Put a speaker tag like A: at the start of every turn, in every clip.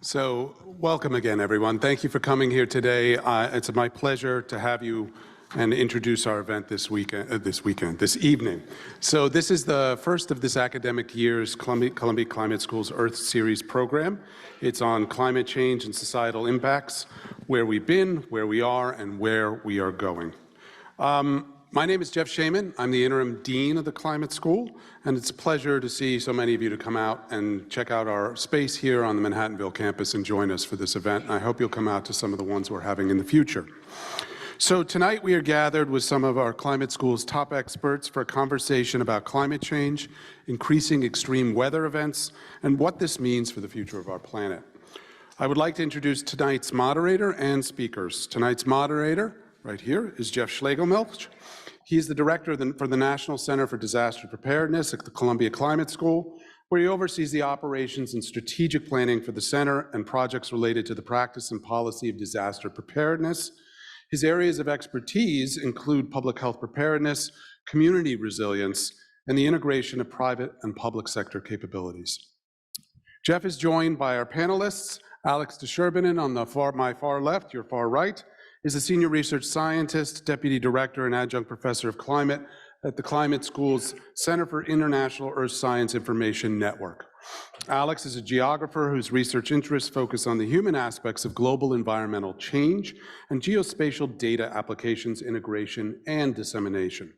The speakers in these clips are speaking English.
A: So welcome again, everyone. Thank you for coming here today. It's my pleasure to have you and introduce our event this evening. So this is the first of this academic year's Columbia Climate School's Earth Series program. It's on climate change and societal impacts, where we've been, where we are, and where we are going. My name is Jeff Sherbinin. I'm the interim dean of the Climate School, and it's a pleasure to see so many of you to come out and check out our space here on the Manhattanville campus and join us for this event. And I hope you'll come out to some of the ones we're having in the future. So tonight we are gathered with some of our Climate School's top experts for a conversation about climate change, increasing extreme weather events, and what this means for the future of our planet. I would like to introduce tonight's moderator and speakers. Tonight's moderator, right here, is Jeff Schlegelmilch. He's the director for the National Center for Disaster Preparedness at the Columbia Climate School, where he oversees the operations and strategic planning for the center and projects related to the practice and policy of disaster preparedness. His areas of expertise include public health preparedness, community resilience, and the integration of private and public sector capabilities. Jeff is joined by our panelists. Alex de Sherbinin on my far left, your far right, is a senior research scientist, deputy director, and adjunct professor of climate at the Climate School's Center for International Earth Science Information Network. Alex is a geographer whose research interests focus on the human aspects of global environmental change and geospatial data applications, integration, and dissemination.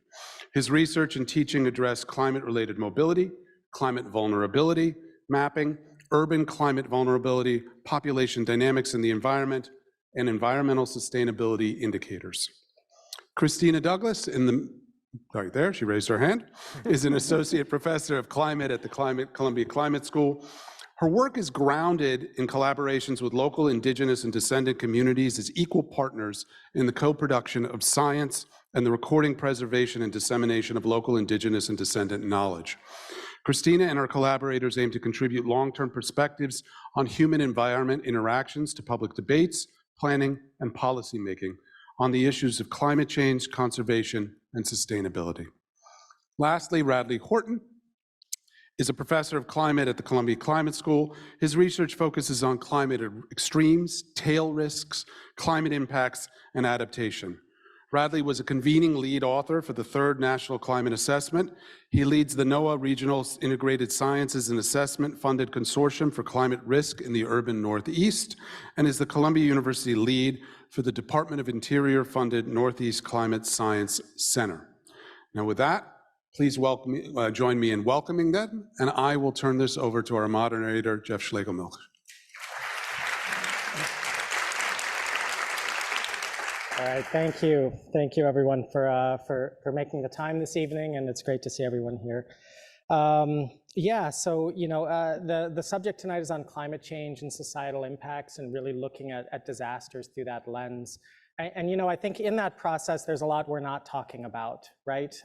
A: His research and teaching address climate-related mobility, climate vulnerability, mapping, urban climate vulnerability, population dynamics in the environment, and environmental sustainability indicators. Christina Douglas, right there, she raised her hand, is an associate professor of climate at the Columbia Climate School. Her work is grounded in collaborations with local indigenous and descendant communities as equal partners in the co-production of science and the recording, preservation, and dissemination of local indigenous and descendant knowledge. Christina and her collaborators aim to contribute long-term perspectives on human-environment interactions to public debates, planning, and policymaking on the issues of climate change, conservation, and sustainability. Lastly, Radley Horton is a professor of climate at the Columbia Climate School. His research focuses on climate extremes, tail risks, climate impacts, and adaptation. Radley was a convening lead author for the third National Climate Assessment. He leads the NOAA Regional Integrated Sciences and Assessment Funded Consortium for Climate Risk in the Urban Northeast, and is the Columbia University lead for the Department of Interior funded Northeast Climate Science Center. Now with that, please join me in welcoming them, and I will turn this over to our moderator, Jeff Schlegelmilch.
B: All right, thank you. Thank you, everyone, for making the time this evening, and it's great to see everyone here. So, the subject tonight is on climate change and societal impacts and really looking at disasters through that lens. And I think in that process, there's a lot we're not talking about, right?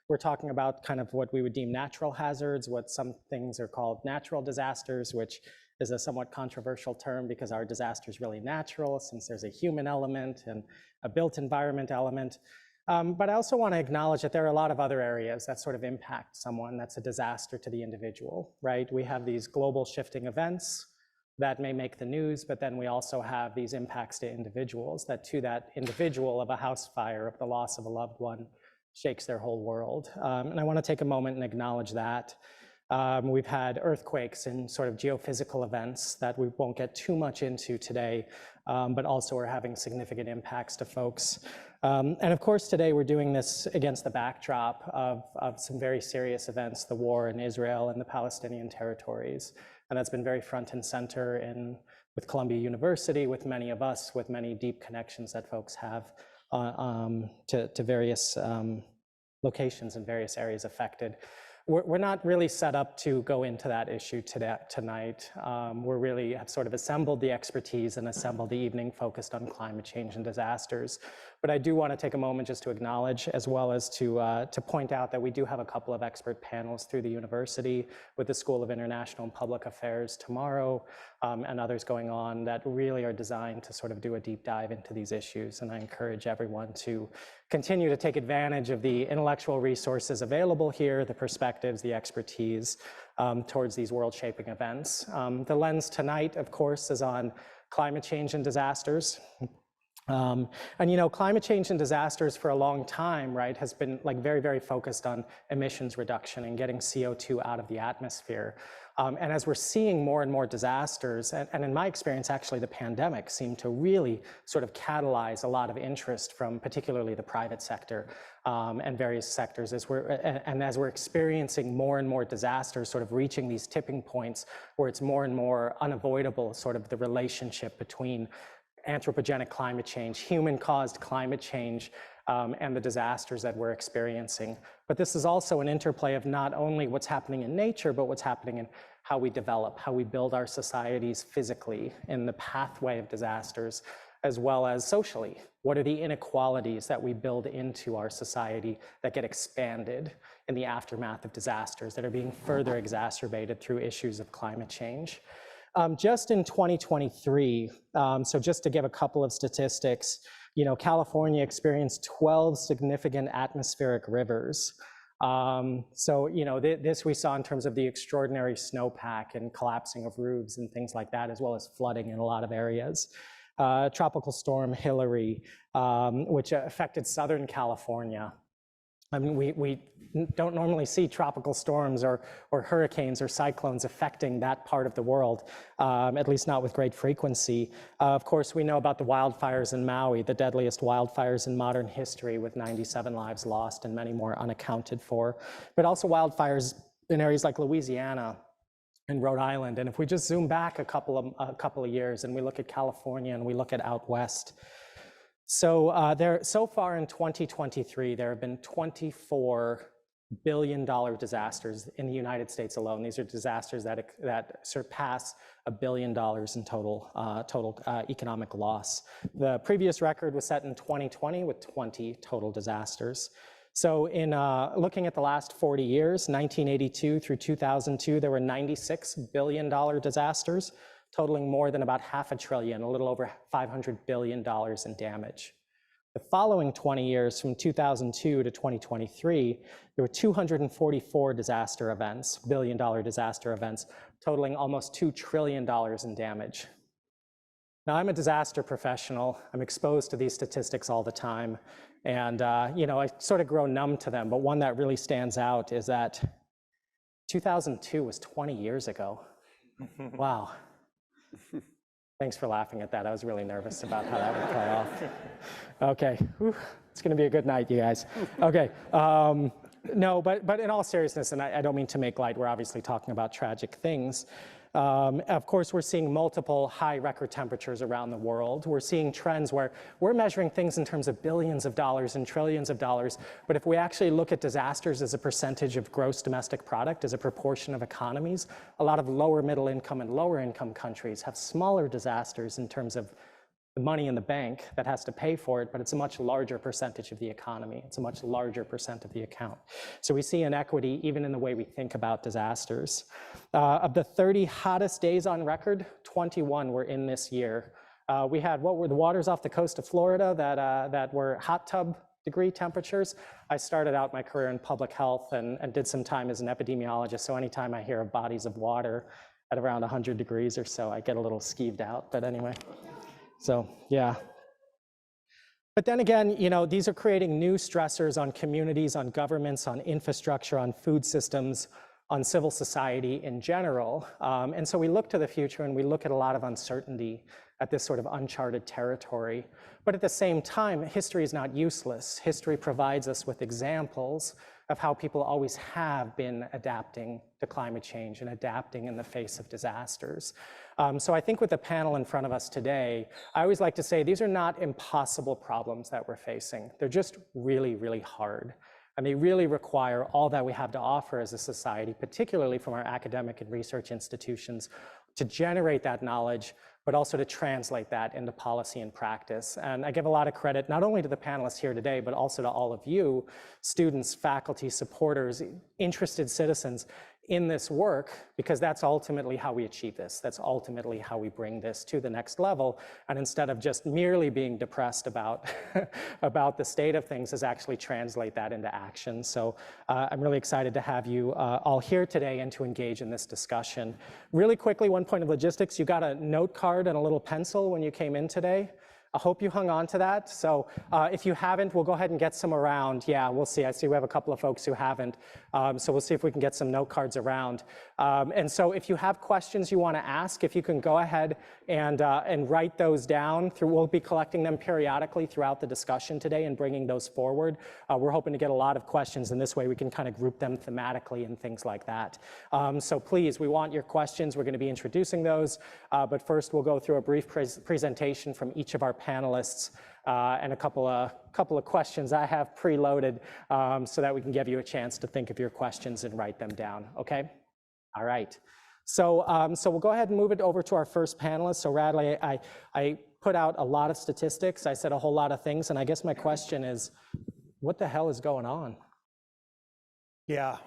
B: We're talking about kind of what we would deem natural hazards, what some things are called natural disasters, which is a somewhat controversial term because our disaster is really natural since there's a human element and a built environment element. But I also want to acknowledge that there are a lot of other areas that sort of impact someone that's a disaster to the individual, right? We have these global shifting events that may make the news, but then we also have these impacts to individuals that to that individual of a house fire, of the loss of a loved one, shakes their whole world. And I want to take a moment and acknowledge that. We've had earthquakes and sort of geophysical events that we won't get too much into today, but also are having significant impacts to folks. And of course, today we're doing this against the backdrop of some very serious events, the war in Israel and the Palestinian territories. And that's been very front and center with Columbia University, with many of us, with many deep connections that folks have to various locations and various areas affected. We're not really set up to go into that issue tonight. We really have sort of assembled the expertise and assembled the evening focused on climate change and disasters. But I do want to take a moment just to acknowledge, as well as to point out that we do have a couple of expert panels through the university with the School of International and Public Affairs tomorrow, and others going on that really are designed to sort of do a deep dive into these issues. And I encourage everyone to continue to take advantage of the intellectual resources available here, the perspectives perspectives, the expertise towards these world-shaping events. The lens tonight, of course, is on climate change and disasters. And you know, climate change and disasters for a long time, right, has been like very, very focused on emissions reduction and getting CO2 out of the atmosphere. And as we're seeing more and more disasters, and in my experience, actually, the pandemic seemed to really sort of catalyze a lot of interest from particularly the private sector and various sectors as we're experiencing more and more disasters sort of reaching these tipping points where it's more and more unavoidable, sort of the relationship between anthropogenic climate change, human-caused climate change, and the disasters that we're experiencing. But this is also an interplay of not only what's happening in nature, but what's happening in how we develop, how we build our societies physically in the pathway of disasters, as well as socially. What are the inequalities that we build into our society that get expanded in the aftermath of disasters that are being further exacerbated through issues of climate change? Just in 2023, so just to give a couple of statistics, you know, California experienced 12 significant atmospheric rivers. So, you know, this we saw in terms of the extraordinary snowpack and collapsing of roofs and things like that, as well as flooding in a lot of areas. Tropical storm Hillary, which affected Southern California. I mean, we don't normally see tropical storms or hurricanes or cyclones affecting that part of the world, at least not with great frequency. Of course, we know about the wildfires in Maui, the deadliest wildfires in modern history, with 97 lives lost and many more unaccounted for. But also wildfires in areas like Louisiana and Rhode Island. And if we just zoom back a couple of years and we look at California and we look at out west, so far in 2023, there have been $24 billion disasters in the United States alone. These are disasters that surpass $1 billion in total economic loss. The previous record was set in 2020 with 20 total disasters. So in looking at the last 40 years, 1982 through 2002, there were $96 billion disasters, totaling more than about $500 billion, a little over $500 billion in damage. The following 20 years, from 2002 to 2023, there were 244 disaster events, billion-dollar disaster events, totaling almost $2 trillion in damage. Now, I'm a disaster professional. I'm exposed to these statistics all the time. And, you know, I sort of grow numb to them. But one that really stands out is that 2002 was 20 years ago. Wow. Thanks for laughing at that. I was really nervous about how that would play off. Okay, whew. It's gonna be a good night, you guys. Okay, no, but in all seriousness, and I don't mean to make light, we're obviously talking about tragic things. Of course, we're seeing multiple high record temperatures around the world. We're seeing trends where we're measuring things in terms of billions of dollars and trillions of dollars. But if we actually look at disasters as a percentage of gross domestic product, as a proportion of economies, a lot of lower middle income and lower income countries have smaller disasters in terms of the money in the bank that has to pay for it, but it's a much larger percentage of the economy. It's a much larger percent of the account. So we see inequity even in the way we think about disasters. Of the 30 hottest days on record, 21 were in this year. We had, what were the waters off the coast of Florida that were hot tub degree temperatures. I started out my career in public health and did some time as an epidemiologist. So anytime I hear of bodies of water at around 100 degrees or so, I get a little skeeved out, but anyway. So, yeah. But then again, you know, these are creating new stressors on communities, on governments, on infrastructure, on food systems, on civil society in general. And so we look to the future and we look at a lot of uncertainty at this sort of uncharted territory. But at the same time, history is not useless. History provides us with examples of how people always have been adapting to climate change and adapting in the face of disasters. So I think with the panel in front of us today, I always like to say these are not impossible problems that we're facing. They're just really, really hard. And they really require all that we have to offer as a society, particularly from our academic and research institutions, to generate that knowledge, but also to translate that into policy and practice. And I give a lot of credit not only to the panelists here today, but also to all of you, students, faculty, supporters, interested citizens. in this work, because that's ultimately how we achieve this. That's ultimately how we bring this to the next level. And instead of just merely being depressed about, about the state of things, is actually translate that into action. So I'm really excited to have you all here today and to engage in this discussion. Really quickly, one point of logistics, you got a note card and a little pencil when you came in today. I hope you hung on to that. So if you haven't, we'll go ahead and get some around. Yeah, we'll see. I see we have a couple of folks who haven't. So we'll see if we can get some note cards around. And so if you have questions you want to ask, if you can go ahead and write those down. We'll be collecting them periodically throughout the discussion today and bringing those forward. We're hoping to get a lot of questions, and this way we can kind of group them thematically and things like that. So please, we want your questions. We're going to be introducing those. But first, we'll go through a brief presentation from each of our panelists and a couple of questions I have preloaded so that we can give you a chance to think of your questions and write them down, okay? All right. So we'll go ahead and move it over to our first panelist. So Radley, I put out a lot of statistics. I said a whole lot of things, and I guess my question is, what the hell is going on?
C: Yeah.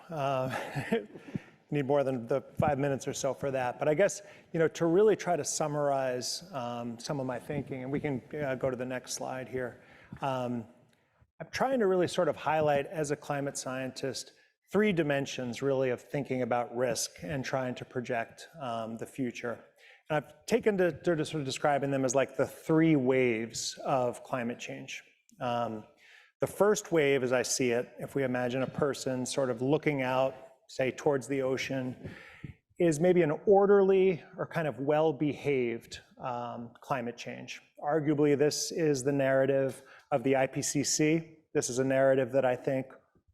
C: Need more than the 5 minutes or so for that. But I guess, to really try to summarize some of my thinking, and we can go to the next slide here. I'm trying to really sort of highlight, as a climate scientist, 3 dimensions really of thinking about risk and trying to project the future. And I've taken to sort of describing them as like the 3 waves of climate change. The first wave, as I see it, if we imagine a person sort of looking out, say towards the ocean, is maybe an orderly or kind of well-behaved climate change. Arguably, this is the narrative of the IPCC. This is a narrative that I think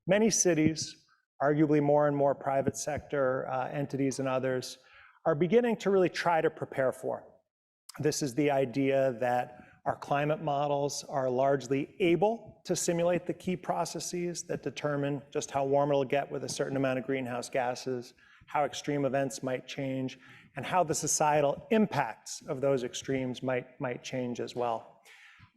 C: many cities, arguably more and more private sector entities and others, are beginning to really try to prepare for. This is the idea that our climate models are largely able to simulate the key processes that determine just how warm it'll get with a certain amount of greenhouse gases, how extreme events might change, and how the societal impacts of those extremes might change as well.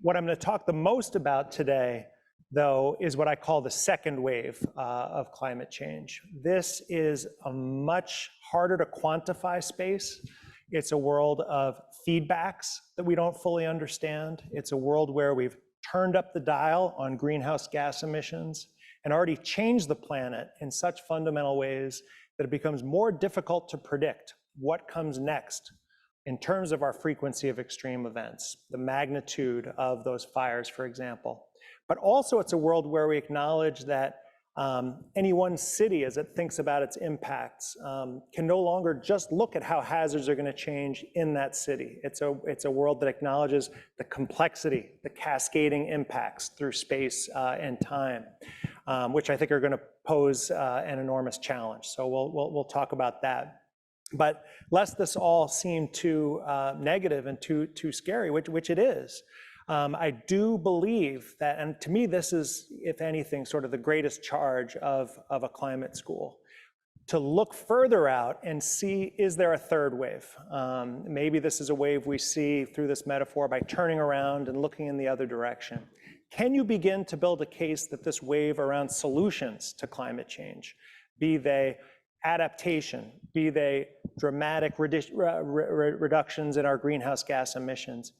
C: What I'm going to talk the most about today, though, is what I call the second wave of climate change. This is a much harder to quantify space. It's a world of feedbacks that we don't fully understand. It's a world where we've turned up the dial on greenhouse gas emissions and already changed the planet in such fundamental ways that it becomes more difficult to predict what comes next in terms of our frequency of extreme events, the magnitude of those fires, for example. But also it's a world where we acknowledge that any one city, as it thinks about its impacts, can no longer just look at how hazards are going to change in that city. It's a world that acknowledges the complexity, the cascading impacts through space and time, which I think are going to pose an enormous challenge. So we'll talk about that. But lest this all seem too negative and too scary, which it is, I do believe that, and to me this is, if anything, sort of the greatest charge of a climate school, to look further out and see, is there a third wave? Maybe this is a wave we see through this metaphor by turning around and looking in the other direction. Can you begin to build a case that this wave around solutions to climate change, be they adaptation, be they dramatic reductions in our greenhouse gas emissions,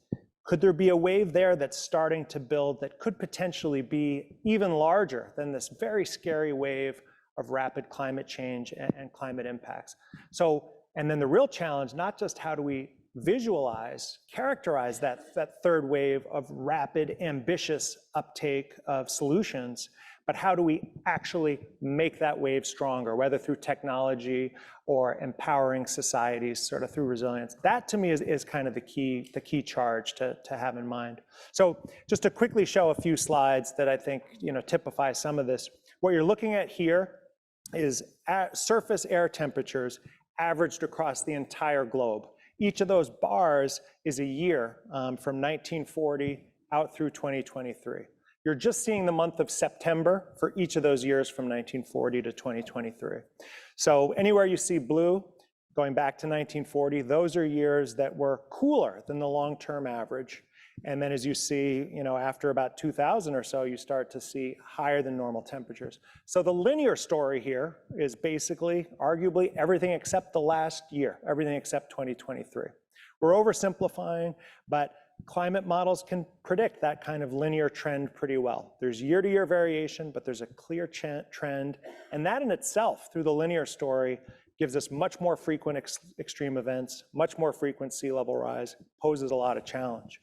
C: could there be a wave there that's starting to build that could potentially be even larger than this very scary wave of rapid climate change and climate impacts? So, and then the real challenge, not just how do we visualize, characterize that third wave of rapid, ambitious uptake of solutions, but how do we actually make that wave stronger, whether through technology or empowering societies sort of through resilience? That to me is kind of the key charge to have in mind. So just to quickly show a few slides that I think typify some of this. What you're looking at here is surface air temperatures averaged across the entire globe. Each of those bars is a year from 1940 out through 2023. You're just seeing the month of September for each of those years from 1940 to 2023. So anywhere you see blue, going back to 1940, those are years that were cooler than the long-term average. And then as you see, after about 2000 or so, you start to see higher than normal temperatures. So the linear story here is basically, arguably, everything except the last year, everything except 2023. We're oversimplifying, but climate models can predict that kind of linear trend pretty well. There's year-to-year variation, but there's a clear trend. And that in itself, through the linear story, gives us much more frequent extreme events, much more frequent sea level rise, poses a lot of challenge.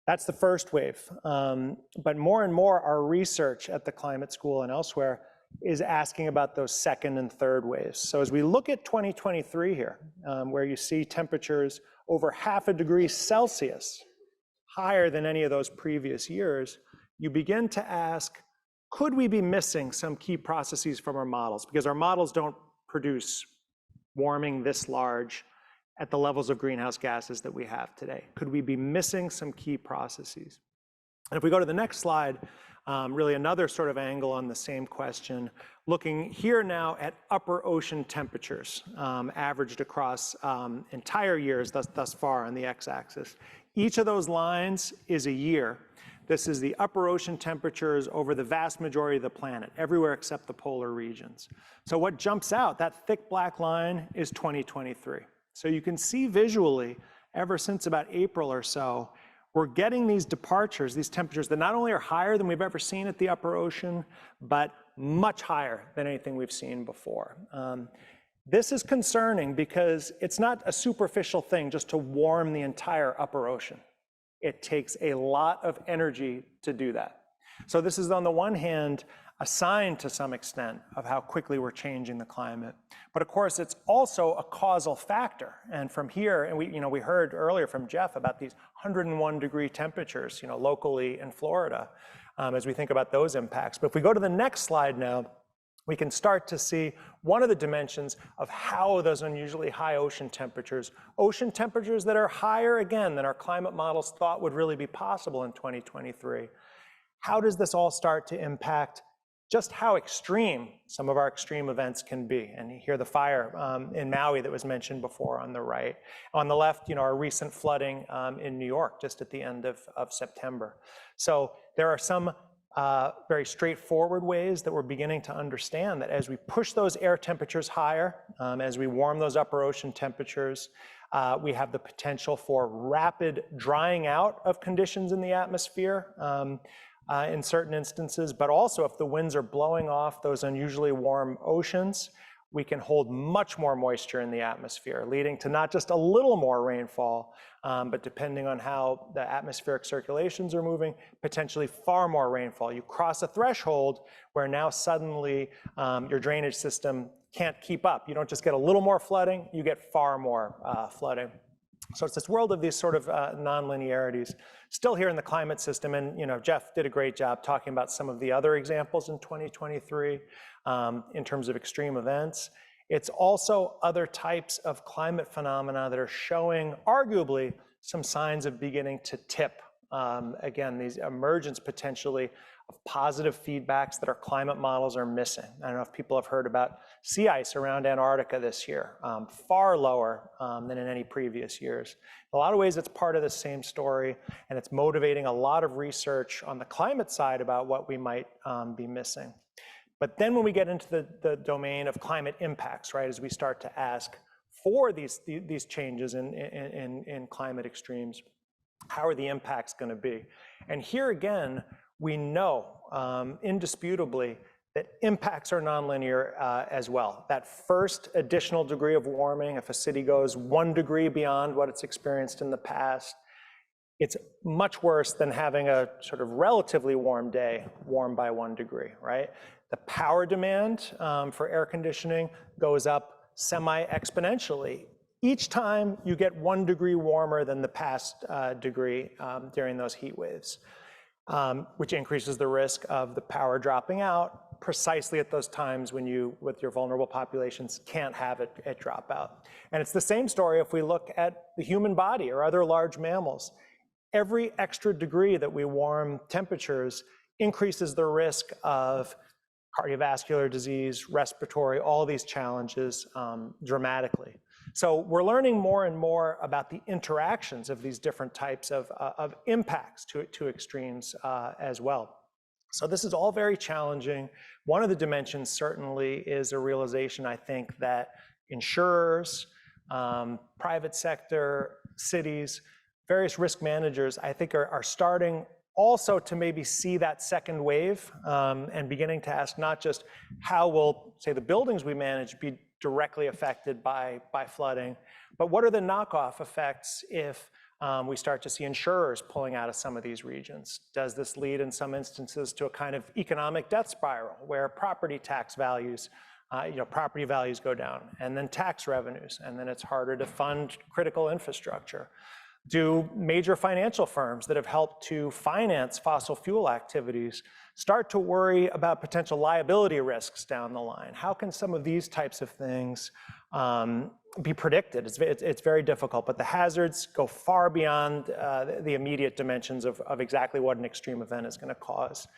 C: That's the first wave. But more and more, our research at the Climate School and elsewhere is asking about those second and third waves. So as we look at 2023 here, where you see temperatures over 0.5 degrees Celsius higher than any of those previous years, you begin to ask, could we be missing some key processes from our models? Because our models don't produce warming this large at the levels of greenhouse gases that we have today. Could we be missing some key processes? And if we go to the next slide, really another sort of angle on the same question, looking here now at upper ocean temperatures averaged across entire years thus far on the x-axis. Each of those lines is a year. This is the upper ocean temperatures over the vast majority of the planet, everywhere except the polar regions. So what jumps out, that thick black line, is 2023. So you can see visually, ever since about April or so, we're getting these departures, these temperatures that not only are higher than we've ever seen at the upper ocean, but much higher than anything we've seen before. This is concerning because it's not a superficial thing just to warm the entire upper ocean. It takes a lot of energy to do that. So this is, on the one hand, a sign to some extent of how quickly we're changing the climate. But of course, it's also a causal factor. And from here, and we heard earlier from Jeff about these 101-degree temperatures, locally in Florida, as we think about those impacts. But if we go to the next slide now, we can start to see one of the dimensions of how those unusually high ocean temperatures that are higher again than our climate models thought would really be possible in 2023. How does this all start to impact just how extreme some of our extreme events can be? And here the fire in Maui that was mentioned before on the right. On the left, our recent flooding in New York just at the end of September. So there are some very straightforward ways that we're beginning to understand that as we push those air temperatures higher, as we warm those upper ocean temperatures, we have the potential for rapid drying out of conditions in the atmosphere in certain instances, but also if the winds are blowing off those unusually warm oceans, we can hold much more moisture in the atmosphere, leading to not just a little more rainfall, but depending on how the atmospheric circulations are moving, potentially far more rainfall. You cross a threshold where now suddenly your drainage system can't keep up. You don't just get a little more flooding, you get far more flooding. So it's this world of these sort of non-linearities still here in the climate system. And Jeff did a great job talking about some of the other examples in 2023 in terms of extreme events. It's also other types of climate phenomena that are showing arguably some signs of beginning to tip. Again, these emergence potentially of positive feedbacks that our climate models are missing. I don't know if people have heard about sea ice around Antarctica this year, far lower than in any previous years. In a lot of ways, it's part of the same story, and it's motivating a lot of research on the climate side about what we might be missing. But then when we get into the domain of climate impacts, right, as we start to ask for these changes in climate extremes, how are the impacts going to be? And here again, we know indisputably that impacts are nonlinear as well. That first additional degree of warming, if a city goes 1 degree beyond what it's experienced in the past, it's much worse than having a sort of relatively warm day warmed by 1 degree, right? The power demand for air conditioning goes up semi-exponentially each time you get 1 degree warmer than the past degree during those heat waves, which increases the risk of the power dropping out precisely at those times when you, with your vulnerable populations, can't have it drop out. And it's the same story if we look at the human body or other large mammals. Every extra degree that we warm temperatures increases the risk of cardiovascular disease, respiratory, all these challenges dramatically. So we're learning more and more about the interactions of these different types of impacts to extremes as well. So this is all very challenging. One of the dimensions certainly is a realization, I think, that insurers, private sector, cities, various risk managers, I think are starting also to maybe see that second wave and beginning to ask not just how will, say, the buildings we manage be directly affected by flooding, but what are the knockoff effects if we start to see insurers pulling out of some of these regions? Does this lead in some instances to a kind of economic death spiral where property tax values, property values go down, and then tax revenues, and then it's harder to fund critical infrastructure? Do major financial firms that have helped to finance fossil fuel activities start to worry about potential liability risks down the line? How can some of these types of things be predicted? It's very difficult, but the hazards go far beyond the immediate dimensions of exactly what an extreme event is going to cause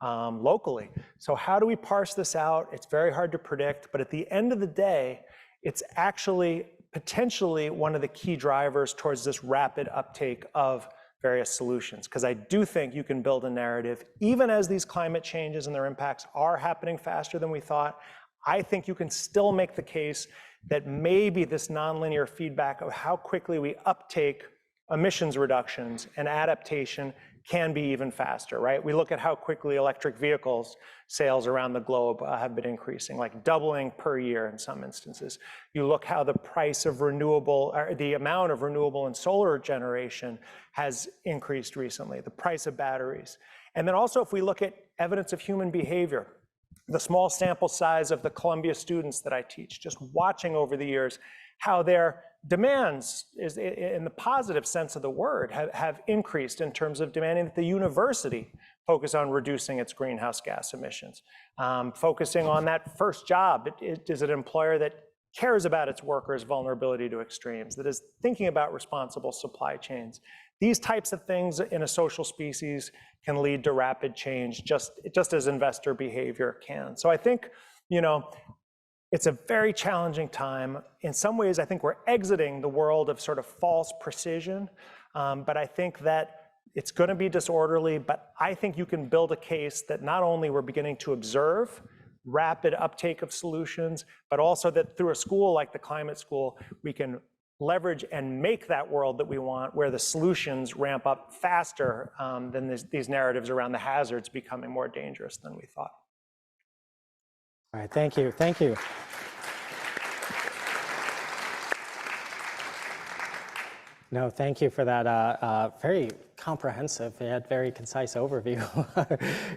C: locally. So how do we parse this out? It's very hard to predict, but at the end of the day, it's actually potentially one of the key drivers towards this rapid uptake of various solutions. Because I do think you can build a narrative, even as these climate changes and their impacts are happening faster than we thought, I think you can still make the case that maybe this nonlinear feedback of how quickly we uptake emissions reductions and adaptation can be even faster, right? We look at how quickly electric vehicles sales around the globe have been increasing, like doubling per year in some instances. You look how the price of renewable, or the amount of renewable and solar generation has increased recently, the price of batteries. And then also if we look at evidence of human behavior, the small sample size of the Columbia students that I teach, just watching over the years how their demands, is in the positive sense of the word, have increased in terms of demanding that the university focus on reducing its greenhouse gas emissions, focusing on that first job. Is it an employer that cares about its workers' vulnerability to extremes, that is thinking about responsible supply chains? These types of things in a social species can lead to rapid change, just as investor behavior can. So I think, it's a very challenging time. In some ways, I think we're exiting the world of sort of false precision, but I think that it's going to be disorderly, but I think you can build a case that not only we're beginning to observe rapid uptake of solutions, but also that through a school like the climate school, we can leverage and make that world that we want, where the solutions ramp up faster than these narratives around the hazards becoming more dangerous than we thought.
B: All right, thank you, thank you. No, thank you for that very comprehensive yet very concise overview.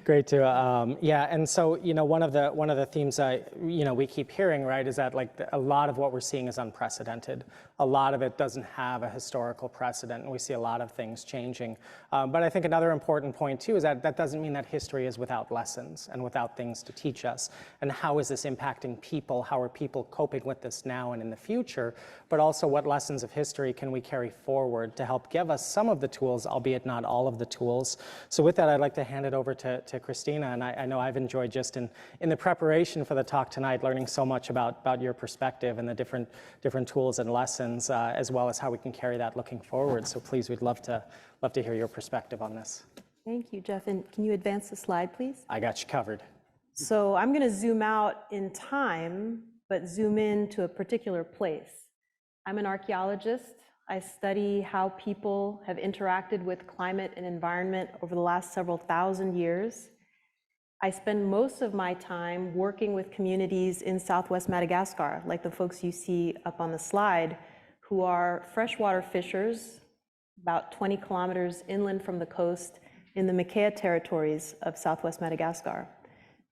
B: Great to, yeah. And so, one of the themes we keep hearing, right, is that a lot of what we're seeing is unprecedented. A lot of it doesn't have a historical precedent, and we see a lot of things changing. But I think another important point too is that that doesn't mean that history is without lessons and without things to teach us. And how is this impacting people? How are people coping with this now and in the future? But also, what lessons of history can we carry forward to help give us some of the tools, albeit not all of the tools. So with that, I'd like to hand it over to Christina. And I know I've enjoyed just in the preparation for the talk tonight, learning so much about your perspective and the different tools and lessons, as well as how we can carry that looking forward. So please, we'd love to hear your perspective on this.
D: Thank you, Jeff. And can you advance the slide, please?
B: I got you covered.
D: So I'm going to zoom out in time, but zoom in to a particular place. I'm an archaeologist. I study how people have interacted with climate and environment over the last several thousand years. I spend most of my time working with communities in Southwest Madagascar, like the folks you see up on the slide, who are freshwater fishers, about 20 kilometers inland from the coast in the Makea territories of Southwest Madagascar.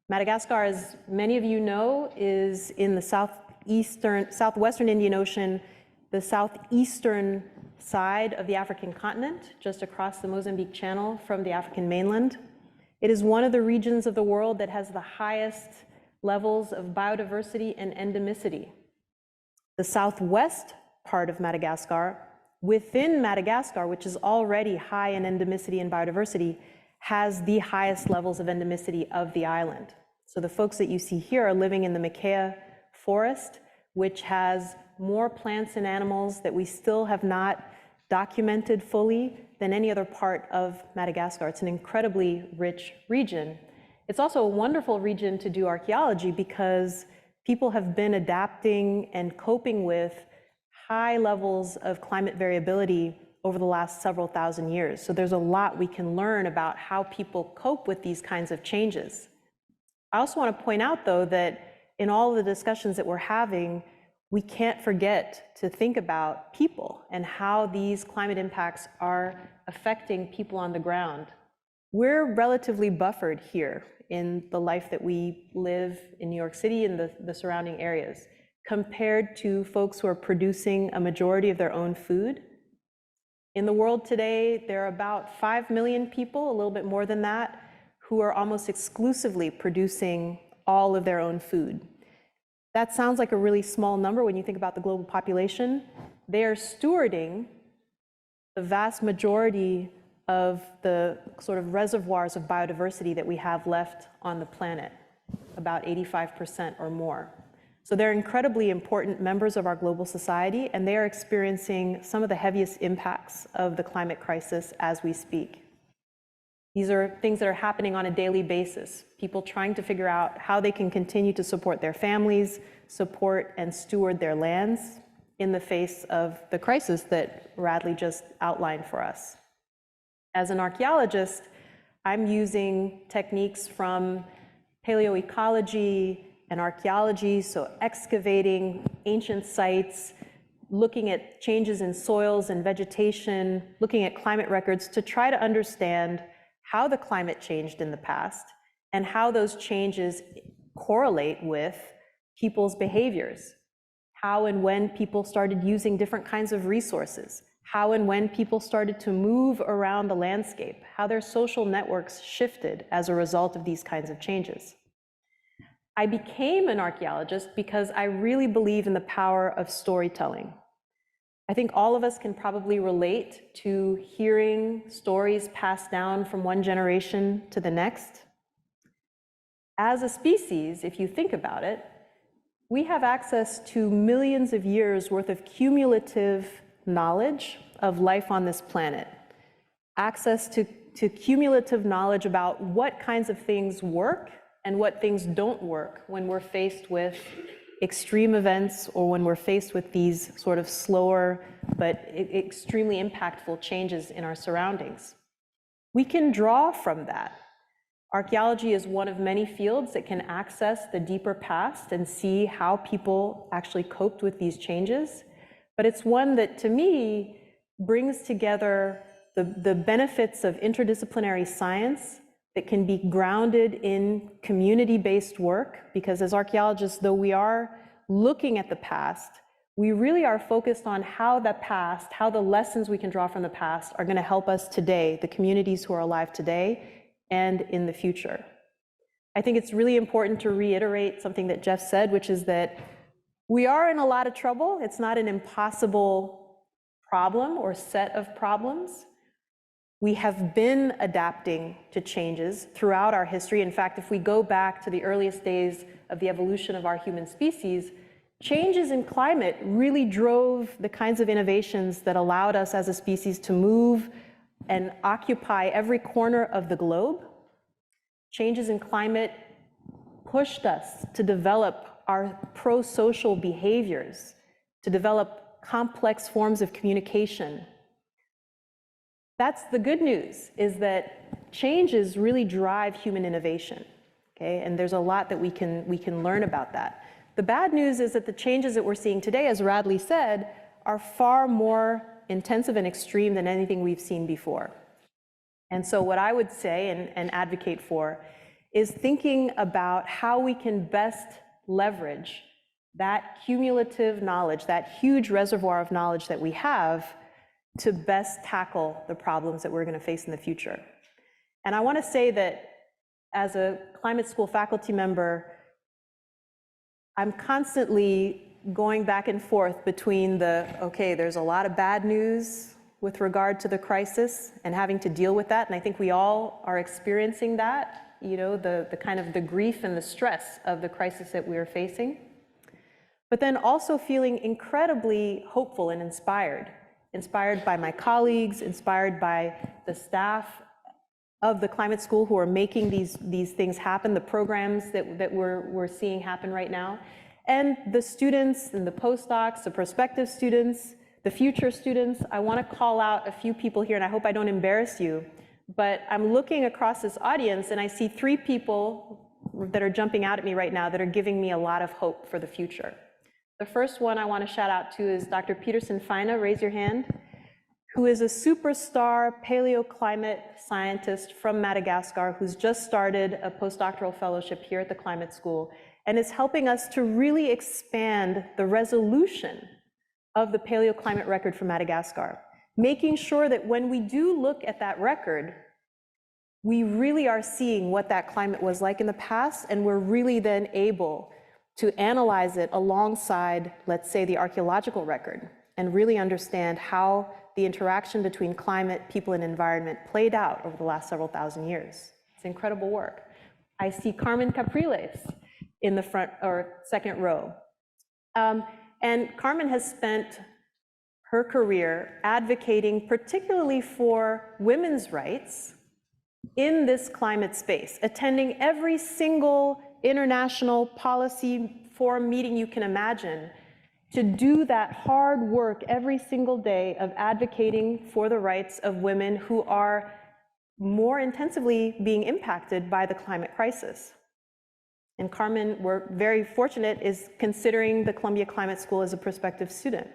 D: Madagascar, as many of you know, is in the southwestern Indian Ocean, the southeastern side of the African continent, just across the Mozambique Channel from the African mainland. It is one of the regions of the world that has the highest levels of biodiversity and endemicity. The southwest part of Madagascar, within Madagascar, which is already high in endemicity and biodiversity, has the highest levels of endemicity of the island. So the folks that you see here are living in the Makea forest, which has more plants and animals that we still have not documented fully than any other part of Madagascar. It's an incredibly rich region. It's also a wonderful region to do archaeology because people have been adapting and coping with high levels of climate variability over the last several thousand years. So there's a lot we can learn about how people cope with these kinds of changes. I also want to point out, though, that in all of the discussions that we're having, we can't forget to think about people and how these climate impacts are affecting people on the ground. We're relatively buffered here in the life that we live in New York City and the surrounding areas, compared to folks who are producing a majority of their own food. In the world today, there are about 5 million people, a little bit more than that, who are almost exclusively producing all of their own food. That sounds like a really small number when you think about the global population. They are stewarding the vast majority of the sort of reservoirs of biodiversity that we have left on the planet, about 85% or more. So they're incredibly important members of our global society, and they are experiencing some of the heaviest impacts of the climate crisis as we speak. These are things that are happening on a daily basis. People trying to figure out how they can continue to support their families, support and steward their lands in the face of the crisis that Radley just outlined for us. As an archaeologist, I'm using techniques from paleoecology and archaeology, so excavating ancient sites, looking at changes in soils and vegetation, looking at climate records to try to understand how the climate changed in the past and how those changes correlate with people's behaviors, how and when people started using different kinds of resources, how and when people started to move around the landscape, how their social networks shifted as a result of these kinds of changes. I became an archaeologist because I really believe in the power of storytelling. I think all of us can probably relate to hearing stories passed down from one generation to the next. As a species, if you think about it, we have access to millions of years worth of cumulative knowledge of life on this planet, access to cumulative knowledge about what kinds of things work and what things don't work when we're faced with extreme events or when we're faced with these sort of slower but extremely impactful changes in our surroundings. We can draw from that. Archaeology is one of many fields that can access the deeper past and see how people actually coped with these changes. But it's one that, to me, brings together the benefits of interdisciplinary science that can be grounded in community-based work, because as archaeologists, though we are looking at the past, we really are focused on how the past, how the lessons we can draw from the past are going to help us today, the communities who are alive today and in the future. I think it's really important to reiterate something that Jeff said, which is that we are in a lot of trouble. It's not an impossible problem or set of problems. We have been adapting to changes throughout our history. In fact, if we go back to the earliest days of the evolution of our human species, changes in climate really drove the kinds of innovations that allowed us as a species to move and occupy every corner of the globe. Changes in climate pushed us to develop our pro-social behaviors, to develop complex forms of communication. That's the good news, is that changes really drive human innovation, okay? And there's a lot that we can learn about that. The bad news is that the changes that we're seeing today, as Radley said, are far more intensive and extreme than anything we've seen before. And so what I would say and advocate for is thinking about how we can best leverage that cumulative knowledge, that huge reservoir of knowledge that we have, to best tackle the problems that we're going to face in the future. And I want to say that as a climate school faculty member, I'm constantly going back and forth between okay, there's a lot of bad news with regard to the crisis and having to deal with that. And I think we all are experiencing that, you know, the kind of the grief and the stress of the crisis that we are facing. but then also feeling incredibly hopeful and inspired by my colleagues, inspired by the staff of the climate school who are making these things happen, the programs that we're seeing happen right now, and the students and the postdocs, the prospective students, the future students. I want to call out a few people here, and I hope I don't embarrass you, but I'm looking across this audience and I see 3 people that are jumping out at me right now that are giving me a lot of hope for the future. The first one I want to shout out to is Dr. Peterson Faina, raise your hand, who is a superstar paleoclimate scientist from Madagascar who's just started a postdoctoral fellowship here at the Climate School and is helping us to really expand the resolution of the paleoclimate record for Madagascar, making sure that when we do look at that record, we really are seeing what that climate was like in the past, and we're really then able to analyze it alongside, let's say, the archaeological record, and really understand how the interaction between climate, people, and environment played out over the last several thousand years. It's incredible work. I see Carmen Capriles in the front or second row. And Carmen has spent her career advocating particularly for women's rights in this climate space, attending every single international policy forum meeting you can imagine, to do that hard work every single day of advocating for the rights of women who are more intensively being impacted by the climate crisis. And Carmen, we're very fortunate, is considering the Columbia Climate School as a prospective student.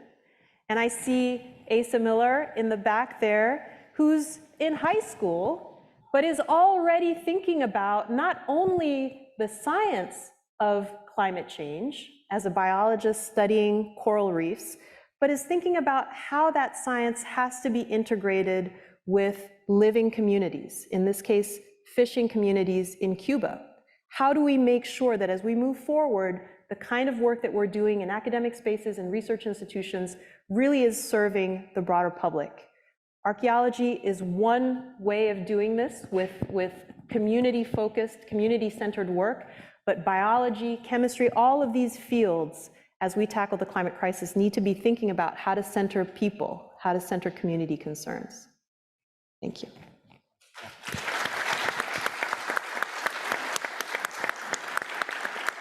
D: And I see Asa Miller in the back there, who's in high school, but is already thinking about not only the science of climate change as a biologist studying coral reefs, but is thinking about how that science has to be integrated with living communities, in this case, fishing communities in Cuba. How do we make sure that as we move forward, the kind of work that we're doing in academic spaces and research institutions really is serving the broader public? Archaeology is one way of doing this with community-focused, community-centered work, but biology, chemistry, all of these fields, as we tackle the climate crisis, need to be thinking about how to center people, how to center community concerns. Thank you.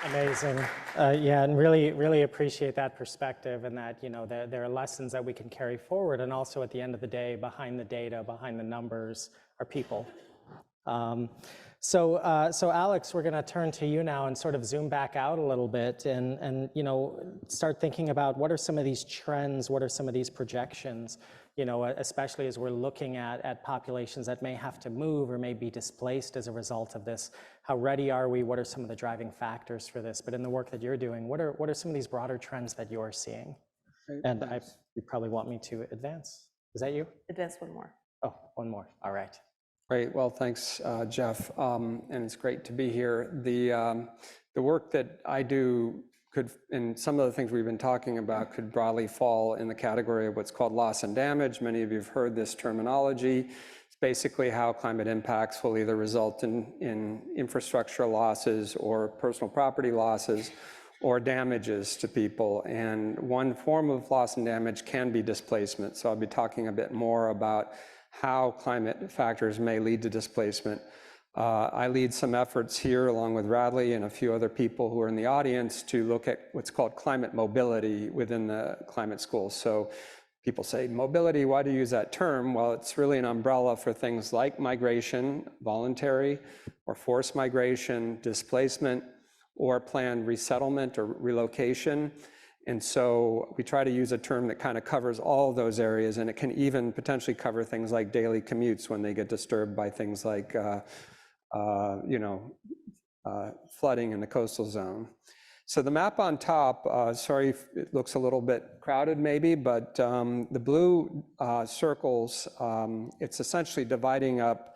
B: Amazing. Yeah, and really appreciate that perspective, and that, you know, there are lessons that we can carry forward, and also at the end of the day, behind the data, behind the numbers, are people. So Alex, we're going to turn to you now and sort of zoom back out a little bit and you know, start thinking about what are some of these trends, what are some of these projections, you know, especially as we're looking at populations that may have to move or may be displaced as a result of this. How ready are we? What are some of the driving factors for this? But in the work that you're doing, what are some of these broader trends that you're seeing? And you probably want me to advance. Is that you?
D: Advance one more.
B: Oh, one more. All right.
E: Great. Well, thanks, Jeff. And it's great to be here. The work that I do could, and some of the things we've been talking about, could broadly fall in the category of what's called loss and damage. Many of you have heard this terminology. It's basically how climate impacts will either result in infrastructure losses or personal property losses or damages to people. And one form of loss and damage can be displacement. So I'll be talking a bit more about how climate factors may lead to displacement. I lead some efforts here along with Radley and a few other people who are in the audience to look at what's called climate mobility within the climate school. So people say, mobility, why do you use that term? Well, it's really an umbrella for things like migration, voluntary or forced migration, displacement, or planned resettlement or relocation. And so we try to use a term that kind of covers all of those areas, and it can even potentially cover things like daily commutes when they get disturbed by things like flooding in the coastal zone. So the map on top, sorry if it looks a little bit crowded maybe, but the blue circles, it's essentially dividing up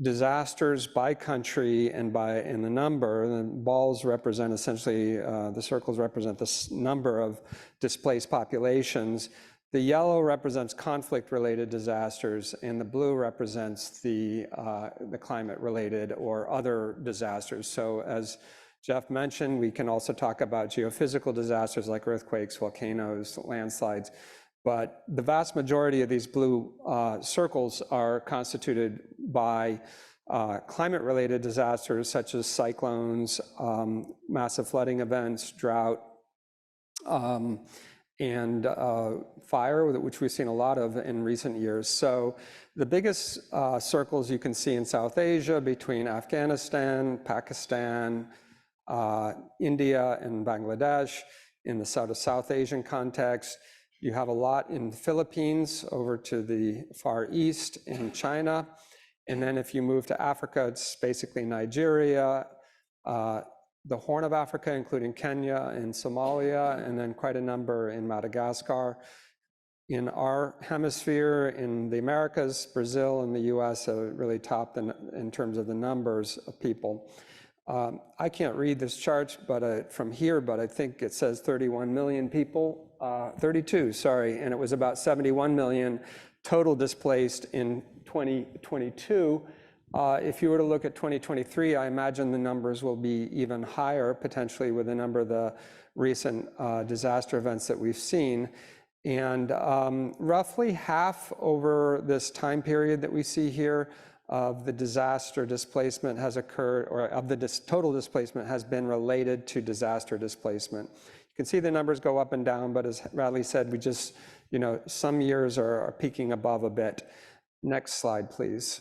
E: disasters by country and in the number. The balls represent essentially, the circles represent the number of displaced populations. The yellow represents conflict-related disasters, and the blue represents the climate-related or other disasters. So as Jeff mentioned, we can also talk about geophysical disasters like earthquakes, volcanoes, landslides. But the vast majority of these blue circles are constituted by climate-related disasters such as cyclones, massive flooding events, drought, and fire, which we've seen a lot of in recent years. So the biggest circles you can see in South Asia between Afghanistan, Pakistan, India, and Bangladesh. In the South Asian context, you have a lot in the Philippines over to the Far East in China. And then if you move to Africa, it's basically Nigeria, the Horn of Africa, including Kenya and Somalia, and then quite a number in Madagascar. In our hemisphere, in the Americas, Brazil and the US are really topped in terms of the numbers of people. I can't read this chart from here, but I think it says 31 million people, 32, sorry, and it was about 71 million total displaced in 2022. If you were to look at 2023, I imagine the numbers will be even higher, potentially with a number of the recent disaster events that we've seen. And roughly half over this time period that we see here of the disaster displacement has occurred, or of the total displacement has been related to disaster displacement. You can see the numbers go up and down, but as Radley said, we just, some years are peaking above a bit. Next slide, please.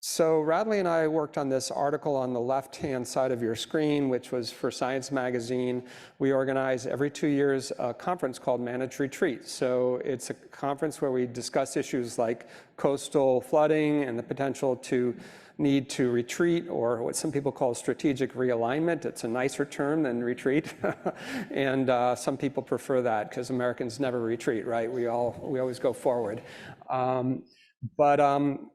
E: So Radley and I worked on this article on the left-hand side of your screen, which was for Science Magazine. We organize every 2 years a conference called Managed Retreat. So it's a conference where we discuss issues like coastal flooding and the potential to need to retreat, or what some people call strategic realignment. It's a nicer term than retreat. And some people prefer that because Americans never retreat, right? We always go forward. But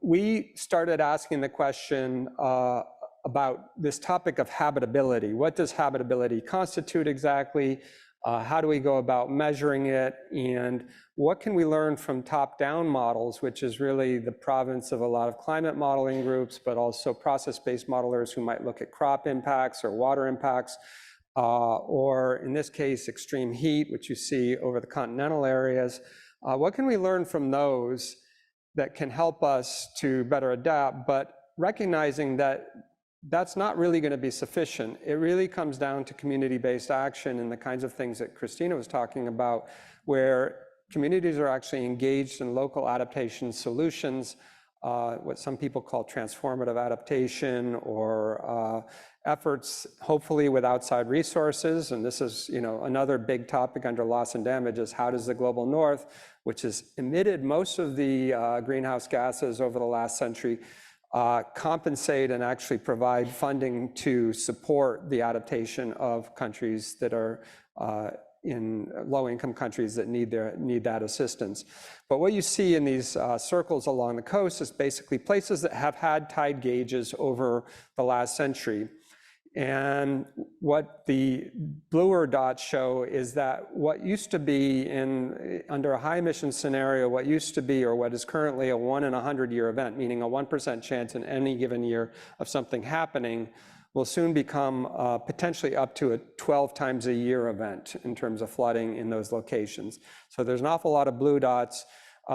E: we started asking the question about this topic of habitability. What does habitability constitute exactly? How do we go about measuring it? And what can we learn from top-down models, which is really the province of a lot of climate modeling groups, but also process-based modelers who might look at crop impacts or water impacts, or in this case, extreme heat, which you see over the continental areas. What can we learn from those that can help us to better adapt, but recognizing that that's not really going to be sufficient. It really comes down to community-based action and the kinds of things that Christina was talking about, where communities are actually engaged in local adaptation solutions, what some people call transformative adaptation, or efforts, hopefully with outside resources. And this is, another big topic under loss and damage is how does the global north, which has emitted most of the greenhouse gases over the last century, compensate and actually provide funding to support the adaptation of countries that are in low-income countries that need that assistance. But what you see in these circles along the coast is basically places that have had tide gauges over the last century. And what the bluer dots show is that what used to be under a high emission scenario, what used to be, or what is currently a 1 in 100-year event, meaning a 1% chance in any given year of something happening, will soon become potentially up to a 12 times a year event in terms of flooding in those locations. So there's an awful lot of blue dots.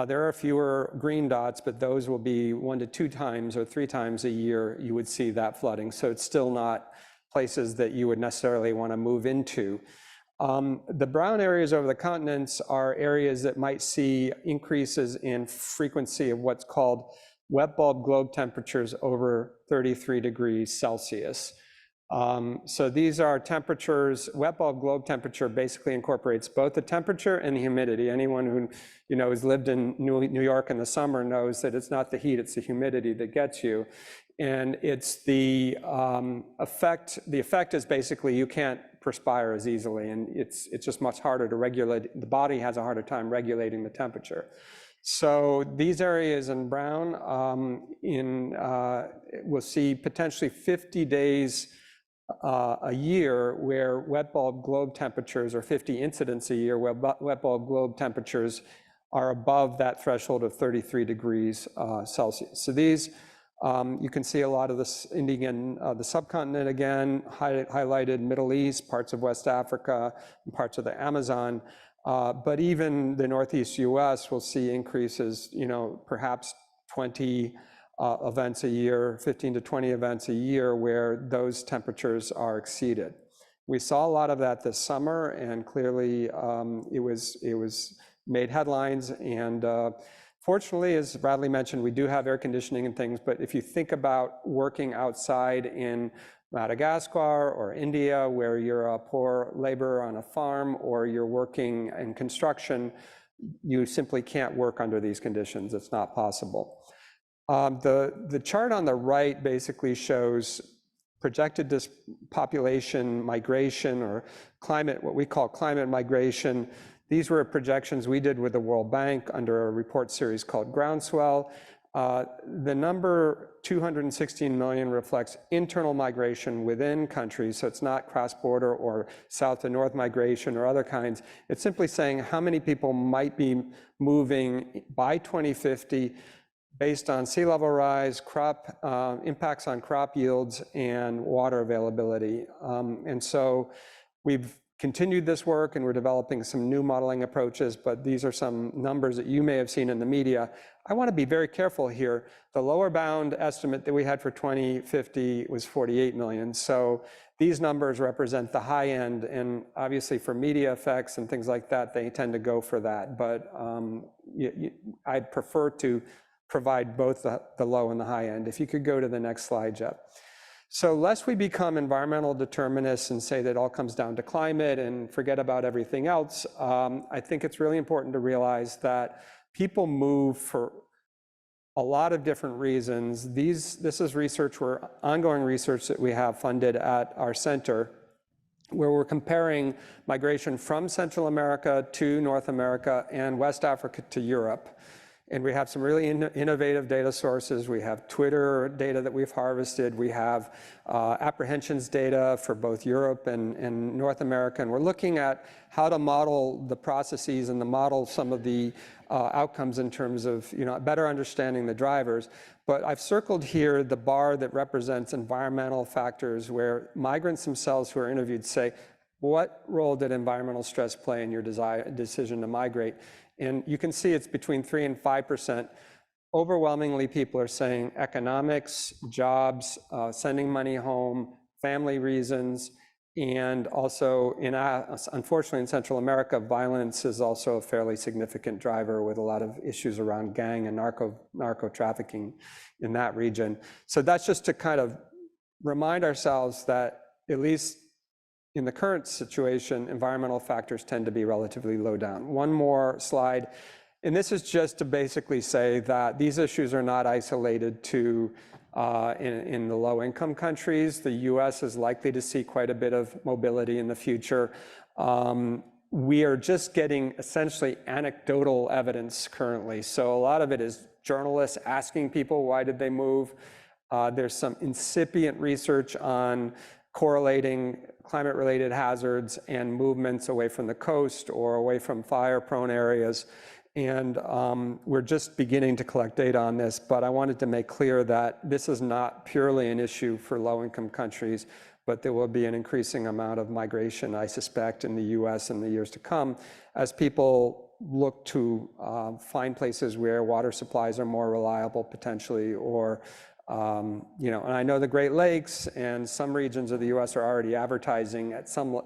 E: There are fewer green dots, but those will be 1 to 2 times or 3 times a year you would see that flooding. So it's still not places that you would necessarily want to move into. The brown areas over the continents are areas that might see increases in frequency of what's called wet bulb globe temperatures over 33 degrees Celsius. So these are temperatures. Wet bulb globe temperature basically incorporates both the temperature and the humidity. Anyone who has lived in New York in the summer knows that it's not the heat, it's the humidity that gets you. And it's the effect. The effect is basically you can't perspire as easily, and it's just much harder to regulate. The body has a harder time regulating the temperature. So these areas in brown we'll see potentially 50 days a year where wet bulb globe temperatures, or 50 incidents a year where wet bulb globe temperatures are above that threshold of 33 degrees Celsius. So these You can see a lot of this Indian, the subcontinent again, highlighted Middle East, parts of West Africa, and parts of the Amazon. But even the Northeast US will see increases, perhaps 20 events a year, 15 to 20 events a year where those temperatures are exceeded. We saw a lot of that this summer, and clearly it was made headlines. And fortunately, as Bradley mentioned, we do have air conditioning and things, but if you think about working outside in Madagascar or India, where you're a poor laborer on a farm, or you're working in construction, you simply can't work under these conditions. It's not possible. The chart on the right basically shows projected population migration, or climate, what we call climate migration. These were projections we did with the World Bank under a report series called Groundswell. The number 216 million reflects internal migration within countries, so it's not cross-border or south to north migration or other kinds. It's simply saying how many people might be moving by 2050 based on sea level rise, crop impacts on crop yields, and water availability. And so we've continued this work, and we're developing some new modeling approaches, but these are some numbers that you may have seen in the media. I want to be very careful here. The lower bound estimate that we had for 2050 was 48 million. So these numbers represent the high end, and obviously for media effects and things like that, they tend to go for that. But I'd prefer to provide both the low and the high end. If you could go to the next slide, Jeff. So lest we become environmental determinists and say that it all comes down to climate and forget about everything else, I think it's really important to realize that people move for a lot of different reasons. This is research, ongoing research that we have funded at our center, where we're comparing migration from Central America to North America and West Africa to Europe. And we have some really innovative data sources. We have Twitter data that we've harvested. We have apprehensions data for both Europe and North America. And we're looking at how to model the processes and to model some of the outcomes in terms of better understanding the drivers. But I've circled here the bar that represents environmental factors, where migrants themselves who are interviewed say, what role did environmental stress play in your decision to migrate? And you can see it's between 3% and 5%. Overwhelmingly, people are saying economics, jobs, sending money home, family reasons, and also, unfortunately, in Central America, violence is also a fairly significant driver, with a lot of issues around gang and narco trafficking in that region. So that's just to kind of remind ourselves that, at least in the current situation, environmental factors tend to be relatively low down. One more slide. And this is just to basically say that these issues are not isolated to in the low-income countries. The US is likely to see quite a bit of mobility in the future. We are just getting essentially anecdotal evidence currently. So a lot of it is journalists asking people, why did they move? There's some incipient research on correlating climate-related hazards and movements away from the coast or away from fire-prone areas. And we're just beginning to collect data on this, but I wanted to make clear that this is not purely an issue for low-income countries, but there will be an increasing amount of migration, I suspect, in the US in the years to come, as people look to find places where water supplies are more reliable, potentially, or and I know the Great Lakes and some regions of the US are already advertising at some,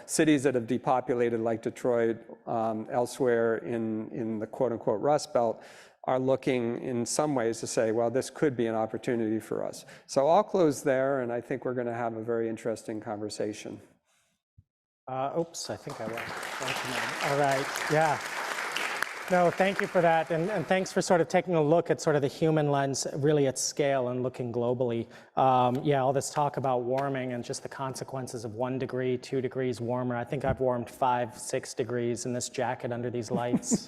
E: cities that have depopulated, like Detroit, elsewhere in the quote unquote Rust Belt, are looking in some ways to say, well, this could be an opportunity for us. So I'll close there, and I think we're going to have a very interesting conversation.
B: Oops, I think I lost. All right, yeah. No, thank you for that, and thanks for sort of taking a look at sort of the human lens, really at scale and looking globally. All this talk about warming and just the consequences of 1 degree, 2 degrees warmer. I think I've warmed 5, 6 degrees in this jacket under these lights.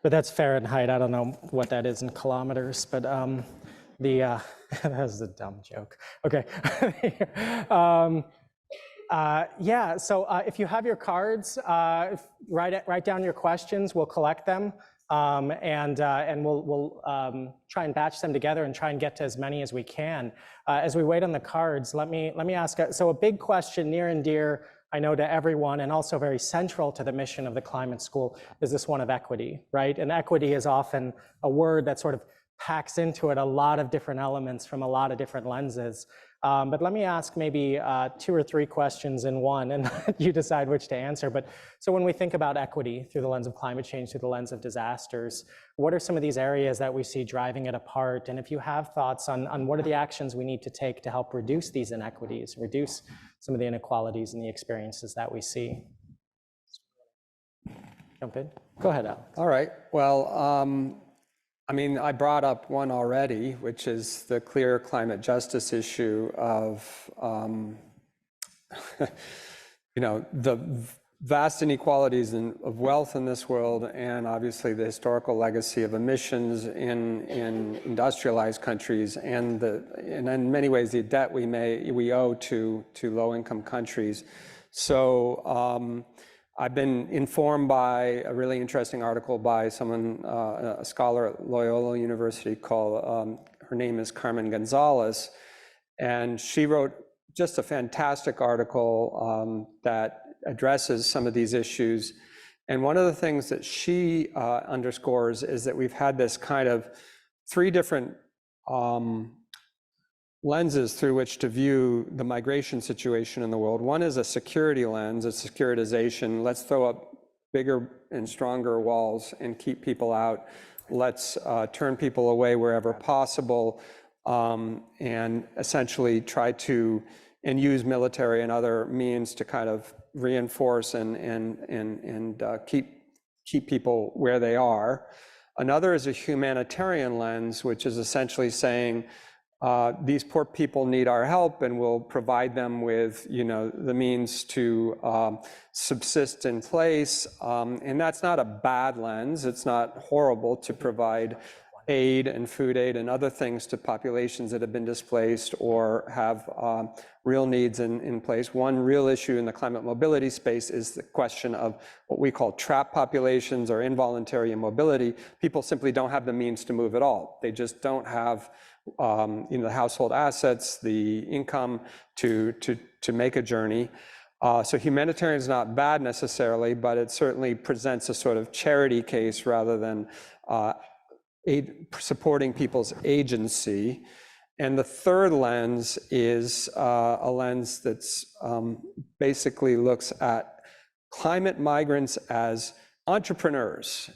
B: But that's Fahrenheit. I don't know what that is in kilometers, but that was a dumb joke. Okay. So if you have your cards, write down your questions. We'll collect them. and we'll try and batch them together and try and get to as many as we can. As we wait on the cards, let me ask, so a big question near and dear, I know, to everyone, and also very central to the mission of the Climate School, is this one of equity, right? And equity is often a word that sort of packs into it a lot of different elements from a lot of different lenses. But let me ask maybe 2 or 3 questions in one, and you decide which to answer. But so when we think about equity through the lens of climate change, through the lens of disasters, what are some of these areas that we see driving it apart? And if you have thoughts on what are the actions we need to take to help reduce these inequities, reduce some of the inequalities and the experiences that we see. Jump in. Go ahead, Alex.
E: All right. Well, I mean, I brought up one already, which is the clear climate justice issue of, you know, the vast inequalities of wealth in this world, and obviously the historical legacy of emissions in industrialized countries, and in many ways the debt we owe to low-income countries. So I've been informed by a really interesting article by someone, a scholar at Loyola University called, her name is Carmen Gonzalez, and she wrote just a fantastic article that addresses some of these issues. And one of the things that she underscores is that we've had this kind of 3 different lenses through which to view the migration situation in the world. One is a security lens, a securitization. Let's throw up bigger and stronger walls and keep people out. Let's turn people away wherever possible, and essentially try to use military and other means to kind of reinforce and keep people where they are. Another is a humanitarian lens, which is essentially saying these poor people need our help, and we'll provide them with, you know, the means to subsist in place. And that's not a bad lens. It's not horrible to provide aid and food aid and other things to populations that have been displaced or have real needs in place. One real issue in the climate mobility space is the question of what we call trapped populations or involuntary immobility. People simply don't have the means to move at all. They just don't have you know, the household assets, the income to make a journey. So humanitarian is not bad necessarily, but it certainly presents a sort of charity case rather than supporting people's agency. And the third lens is a lens that's basically looks at climate migrants as entrepreneurs.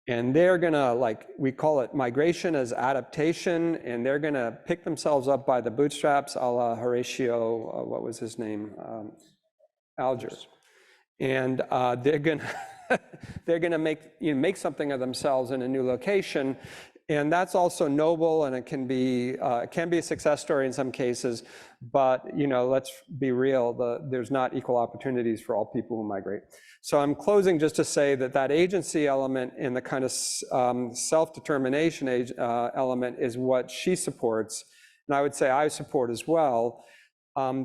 E: And they're gonna, like, we call it migration as adaptation, and they're gonna pick themselves up by the bootstraps, a la Horatio, what was his name? Alger. And they're gonna make something of themselves in a new location. And that's also noble, and it can be a success story in some cases, but, you know, let's be real, there's not equal opportunities for all people who migrate. So I'm closing just to say that agency element and the kind of self-determination element is what she supports, and I would say I support as well.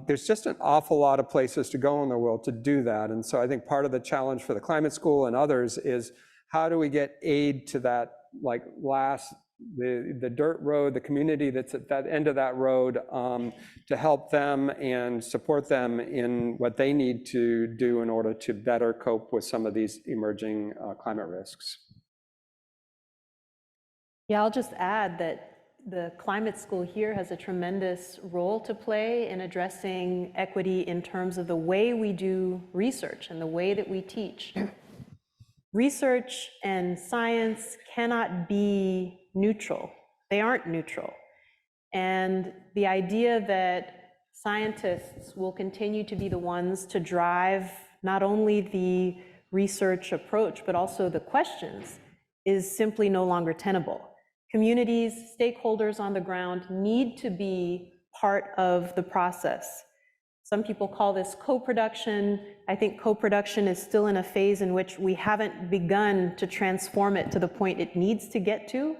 E: There's just an awful lot of places to go in the world to do that, and so I think part of the challenge for the Climate School and others is how do we get aid to that, like, the dirt road, the community that's at that end of that road, to help them and support them in what they need to do in order to better cope with some of these emerging climate risks.
D: Yeah, I'll just add that the Climate School here has a tremendous role to play in addressing equity in terms of the way we do research and the way that we teach. Research and science cannot be neutral. They aren't neutral. And the idea that scientists will continue to be the ones to drive not only the research approach, but also the questions is simply no longer tenable. Communities, stakeholders on the ground need to be part of the process. Some people call this co-production. I think co-production is still in a phase in which we haven't begun to transform it to the point it needs to get to,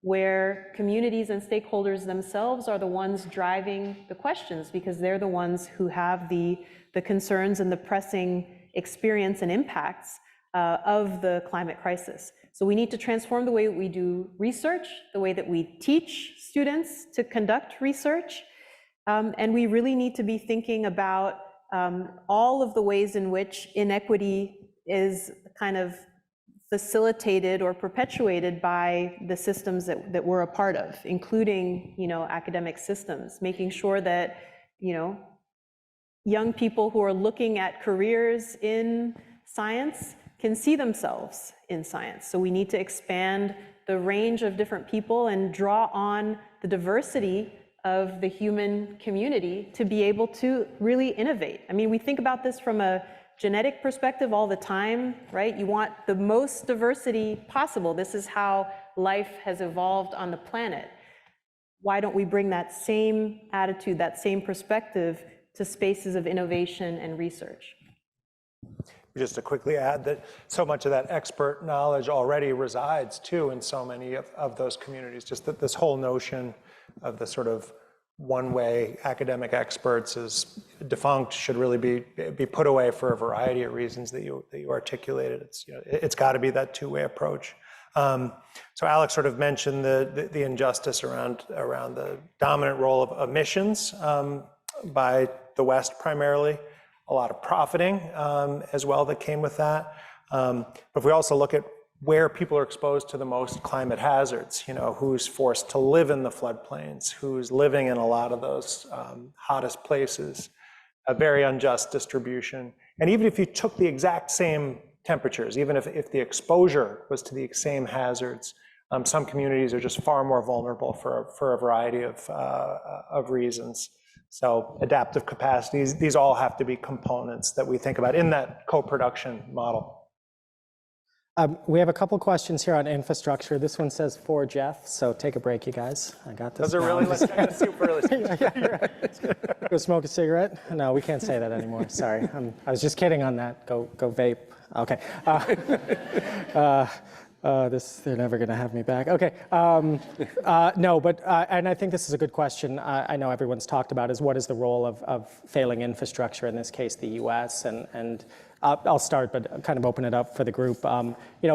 D: where communities and stakeholders themselves are the ones driving the questions, because they're the ones who have the concerns and the pressing experience and impacts of the climate crisis. So we need to transform the way we do research, the way that we teach students to conduct research. And we really need to be thinking about all of the ways in which inequity is kind of facilitated or perpetuated by the systems that we're a part of, including, academic systems, making sure that, young people who are looking at careers in science can see themselves in science. So we need to expand the range of different people and draw on the diversity of the human community to be able to really innovate. I mean, we think about this from a genetic perspective all the time, right? You want the most diversity possible. This is how life has evolved on the planet. Why don't we bring that same attitude, that same perspective to spaces of innovation and research?
C: Just to quickly add that so much of that expert knowledge already resides too in so many of those communities. Just that this whole notion of the sort of one-way academic experts is defunct, should really be put away for a variety of reasons that you articulated. It's got to be that two-way approach. So Alex sort of mentioned the injustice around the dominant role of emissions by the West primarily, a lot of profiting as well that came with that. But if we also look at where people are exposed to the most climate hazards, who's forced to live in the floodplains, who's living in a lot of those hottest places, a very unjust distribution. And even if you took the exact same temperatures, even if the exposure was to the same hazards, some communities are just far more vulnerable for a variety of reasons. So adaptive capacities, these all have to be components that we think about in that co-production model.
B: We have a couple questions here on infrastructure. This one says for Jeff, so take a break, you guys. I got this.
C: Those are really super realistic.
B: Go smoke a cigarette? No, we can't say that anymore. Sorry, I was just kidding on that. Go vape. Okay. They're never going to have me back. Okay. No, but, and I think this is a good question. I know everyone's talked about is what is the role of failing infrastructure, in this case, the US, and I'll start, but kind of open it up for the group.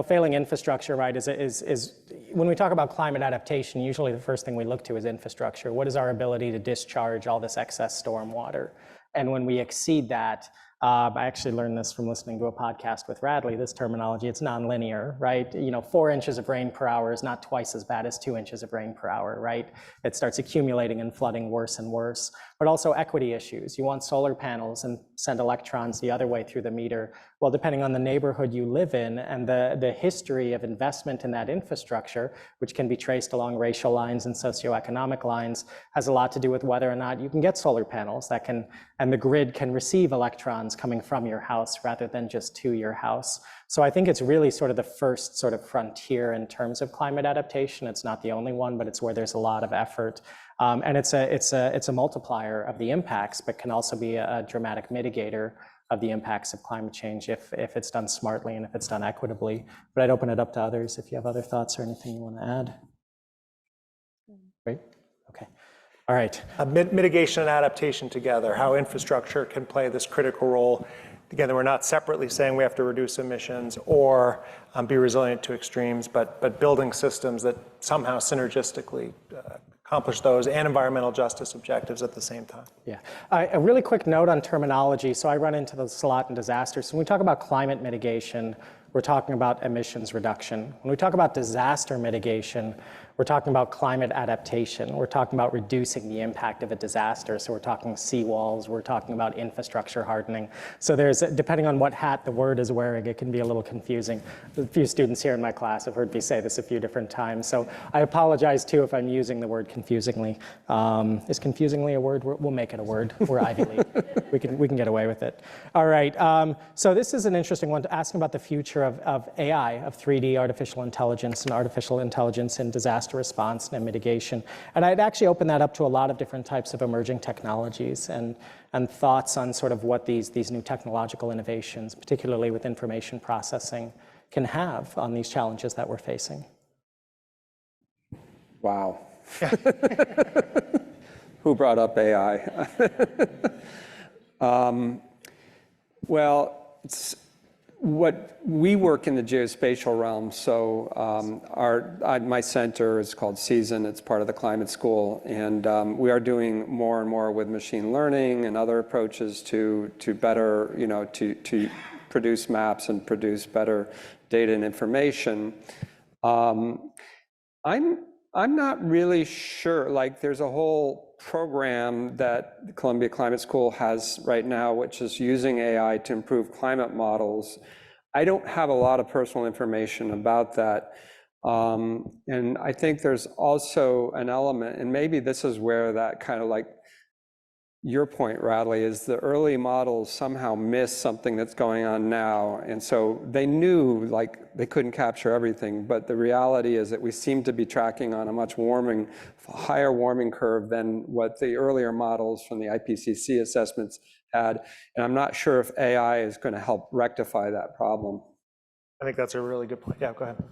B: Failing infrastructure, right, is when we talk about climate adaptation, usually the first thing we look to is infrastructure. What is our ability to discharge all this excess storm water? And when we exceed that, I actually learned this from listening to a podcast with Radley, this terminology, it's nonlinear, right? 4 inches of rain per hour is not twice as bad as 2 inches of rain per hour, right? It starts accumulating and flooding worse and worse. But also equity issues. You want solar panels and send electrons the other way through the meter. Well, depending on the neighborhood you live in and the history of investment in that infrastructure, which can be traced along racial lines and socioeconomic lines, has a lot to do with whether or not you can get solar panels and the grid can receive electrons coming from your house rather than just to your house. So I think it's really sort of the first sort of frontier in terms of climate adaptation. It's not the only one, but it's where there's a lot of effort. And it's a multiplier of the impacts, but can also be a dramatic mitigator of the impacts of climate change if it's done smartly and if it's done equitably. But I'd open it up to others if you have other thoughts or anything you want to add. Great. Okay. All right.
C: Mitigation and adaptation together, how infrastructure can play this critical role. Again, we're not separately saying we have to reduce emissions or be resilient to extremes, but building systems that somehow synergistically accomplish those and environmental justice objectives at the same time.
B: Yeah. A really quick note on terminology. So I run into this a lot in disasters. So when we talk about climate mitigation, we're talking about emissions reduction. When we talk about disaster mitigation, we're talking about climate adaptation. We're talking about reducing the impact of a disaster. So we're talking seawalls, we're talking about infrastructure hardening. So depending on what hat the word is wearing, it can be a little confusing. A few students here in my class have heard me say this a few different times. So I apologize too if I'm using the word confusingly. Is confusingly a word? We'll make it a word. We're Ivy League. We can get away with it. All right, so this is an interesting one, asking about the future of AI, of 3D artificial intelligence and artificial intelligence in disaster response and mitigation. And I'd actually open that up to a lot of different types of emerging technologies and thoughts on sort of what these new technological innovations, particularly with information processing, can have on these challenges that we're facing.
E: Wow. Who brought up AI? Well, what we work in the geospatial realm. So my center is called Season. It's part of the climate school, and we are doing more and more with machine learning and other approaches to better, to produce maps and produce better data and information. I'm not really sure. Like, there's a whole program that the Columbia Climate School has right now, which is using AI to improve climate models. I don't have a lot of personal information about that. And I think there's also an element, and maybe this is where that kind of like your point, Radley, is the early models somehow miss something that's going on now. And so they knew like they couldn't capture everything, but the reality is that we seem to be tracking on a much higher warming curve than what the earlier models from the IPCC assessments had. And I'm not sure if AI is going to help rectify that problem.
C: I think that's a really good point. Yeah, go ahead.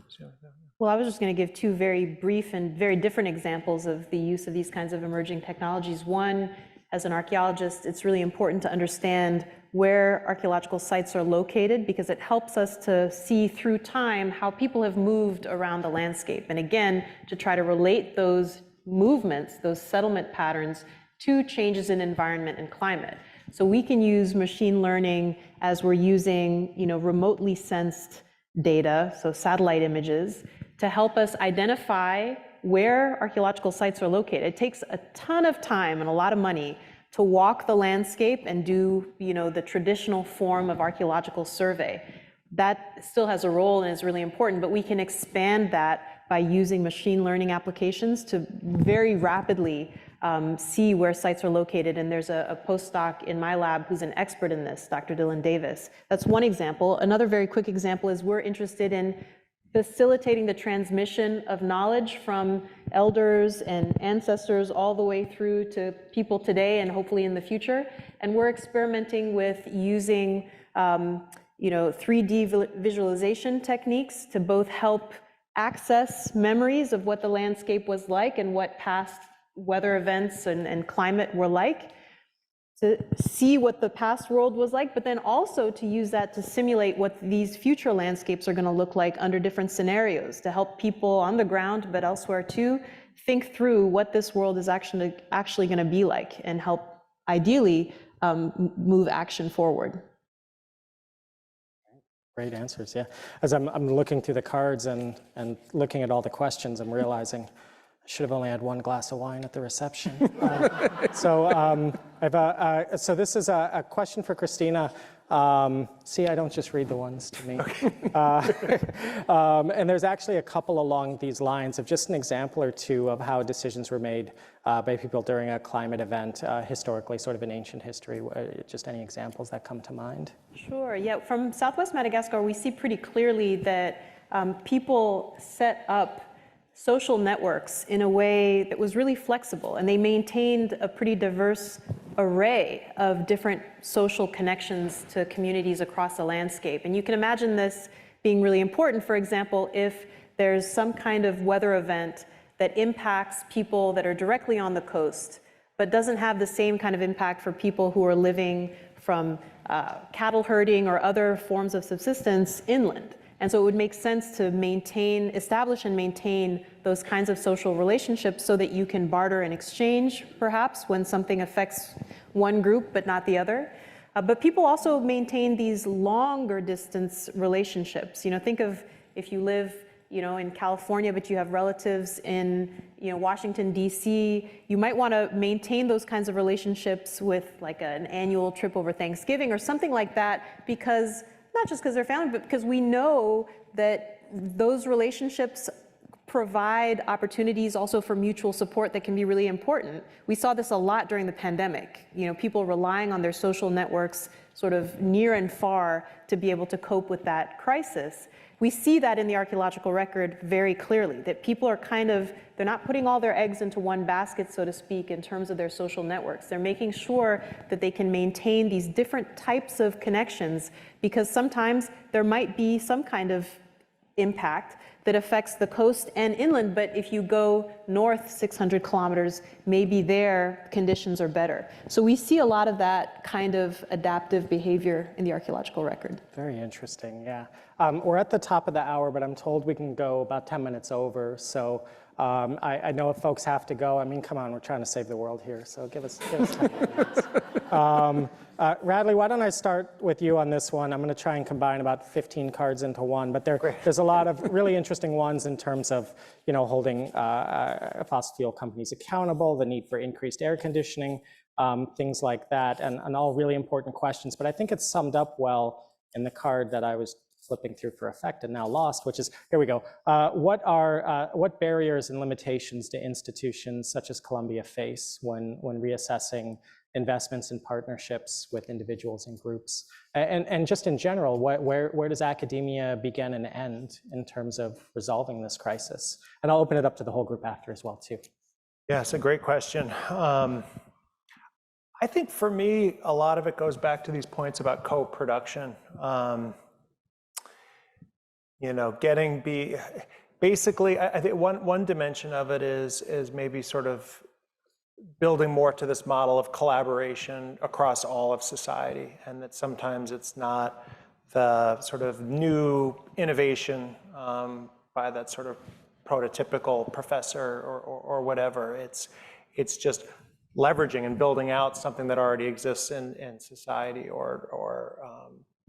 D: Well, I was just going to give two very brief and very different examples of the use of these kinds of emerging technologies. One, as an archaeologist, it's really important to understand where archaeological sites are located, because it helps us to see through time how people have moved around the landscape. And again, to try to relate those movements, those settlement patterns, to changes in environment and climate. So we can use machine learning as we're using, remotely sensed data, so satellite images, to help us identify where archaeological sites are located. It takes a ton of time and a lot of money to walk the landscape and do, the traditional form of archaeological survey. That still has a role and is really important, but we can expand that by using machine learning applications to very rapidly see where sites are located. And there's a postdoc in my lab who's an expert in this, Dr. Dylan Davis. That's one example. Another very quick example is we're interested in facilitating the transmission of knowledge from elders and ancestors all the way through to people today and hopefully in the future. And we're experimenting with using 3D visualization techniques to both help access memories of what the landscape was like and what past weather events and climate were like, to see what the past world was like, but then also to use that to simulate what these future landscapes are going to look like under different scenarios, to help people on the ground, but elsewhere too, think through what this world is actually going to be like and help, ideally, move action forward.
B: Great answers, yeah. As I'm looking through the cards and looking at all the questions, I'm realizing I should have only had one glass of wine at the reception. So this is a question for Christina. See, I don't just read the ones to me. And there's actually a couple along these lines of just an example or two of how decisions were made by people during a climate event, historically, sort of in ancient history. Just any examples that come to mind?
D: Sure, yeah. From Southwest Madagascar, we see pretty clearly that people set up social networks in a way that was really flexible, and they maintained a pretty diverse array of different social connections to communities across the landscape. And you can imagine this being really important, for example, if there's some kind of weather event that impacts people that are directly on the coast, but doesn't have the same kind of impact for people who are living from cattle herding or other forms of subsistence inland. And so it would make sense to establish and maintain those kinds of social relationships so that you can barter and exchange, perhaps, when something affects one group but not the other. But people also maintain these longer distance relationships. Think of if you live, in California, but you have relatives in, Washington, D.C., you might want to maintain those kinds of relationships with like an annual trip over Thanksgiving or something like that, because not just because they're family, but because we know that those relationships provide opportunities also for mutual support that can be really important. We saw this a lot during the pandemic, people relying on their social networks sort of near and far to be able to cope with that crisis. We see that in the archaeological record very clearly, that people are they're not putting all their eggs into one basket, so to speak, in terms of their social networks. They're making sure that they can maintain these different types of connections, because sometimes there might be some kind of impact that affects the coast and inland, but if you go north 600 kilometers, maybe there conditions are better. So we see a lot of that kind of adaptive behavior in the archaeological record.
B: Very interesting, yeah. We're at the top of the hour, but I'm told we can go about 10 minutes over. So I know if folks have to go, I mean, come on, we're trying to save the world here. So give us 10 minutes. Radley, why don't I start with you on this one? I'm going to try and combine about 15 cards into one, but there's a lot of really interesting ones in terms of, you know, holding fossil fuel companies accountable, the need for increased air conditioning, things like that, and all really important questions. But I think it's summed up well in the card that I was flipping through for effect and now lost, which is, here we go. What barriers and limitations do institutions such as Columbia face when reassessing investments and partnerships with individuals and groups? And just in general, where does academia begin and end in terms of resolving this crisis? And I'll open it up to the whole group after as well, too.
C: Yeah, it's a great question. I think for me, a lot of it goes back to these points about co-production. You know, basically, I think one dimension of it is maybe sort of building more to this model of collaboration across all of society, and that sometimes it's not the sort of new innovation by that sort of prototypical professor or whatever. It's just leveraging and building out something that already exists in society, or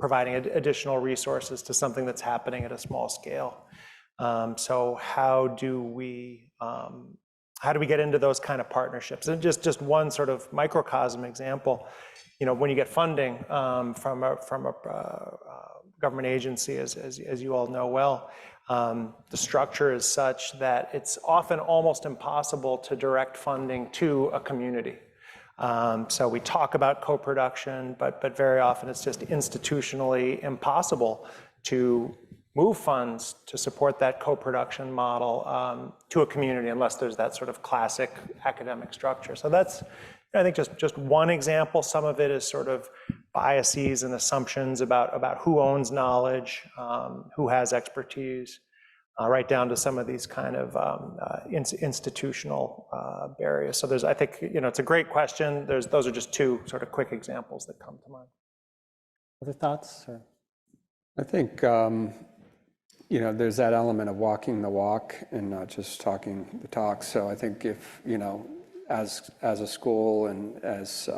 C: providing additional resources to something that's happening at a small scale. So how do we get into those kind of partnerships? And just one sort of microcosm example, you know, when you get funding from a government agency, as you all know well, the structure is such that it's often almost impossible to direct funding to a community. So we talk about co-production, but very often it's just institutionally impossible to move funds to support that co-production model to a community unless there's that sort of classic academic structure. So that's, I think, just one example. Some of it is sort of biases and assumptions about who owns knowledge, who has expertise, right down to some of these kind of institutional barriers. So I think, you know, it's a great question. Those are just two sort of quick examples that come to mind.
B: Other thoughts? Or?
E: I think, you know, there's that element of walking the walk and not just talking the talk. So I think if, you know, as a school and as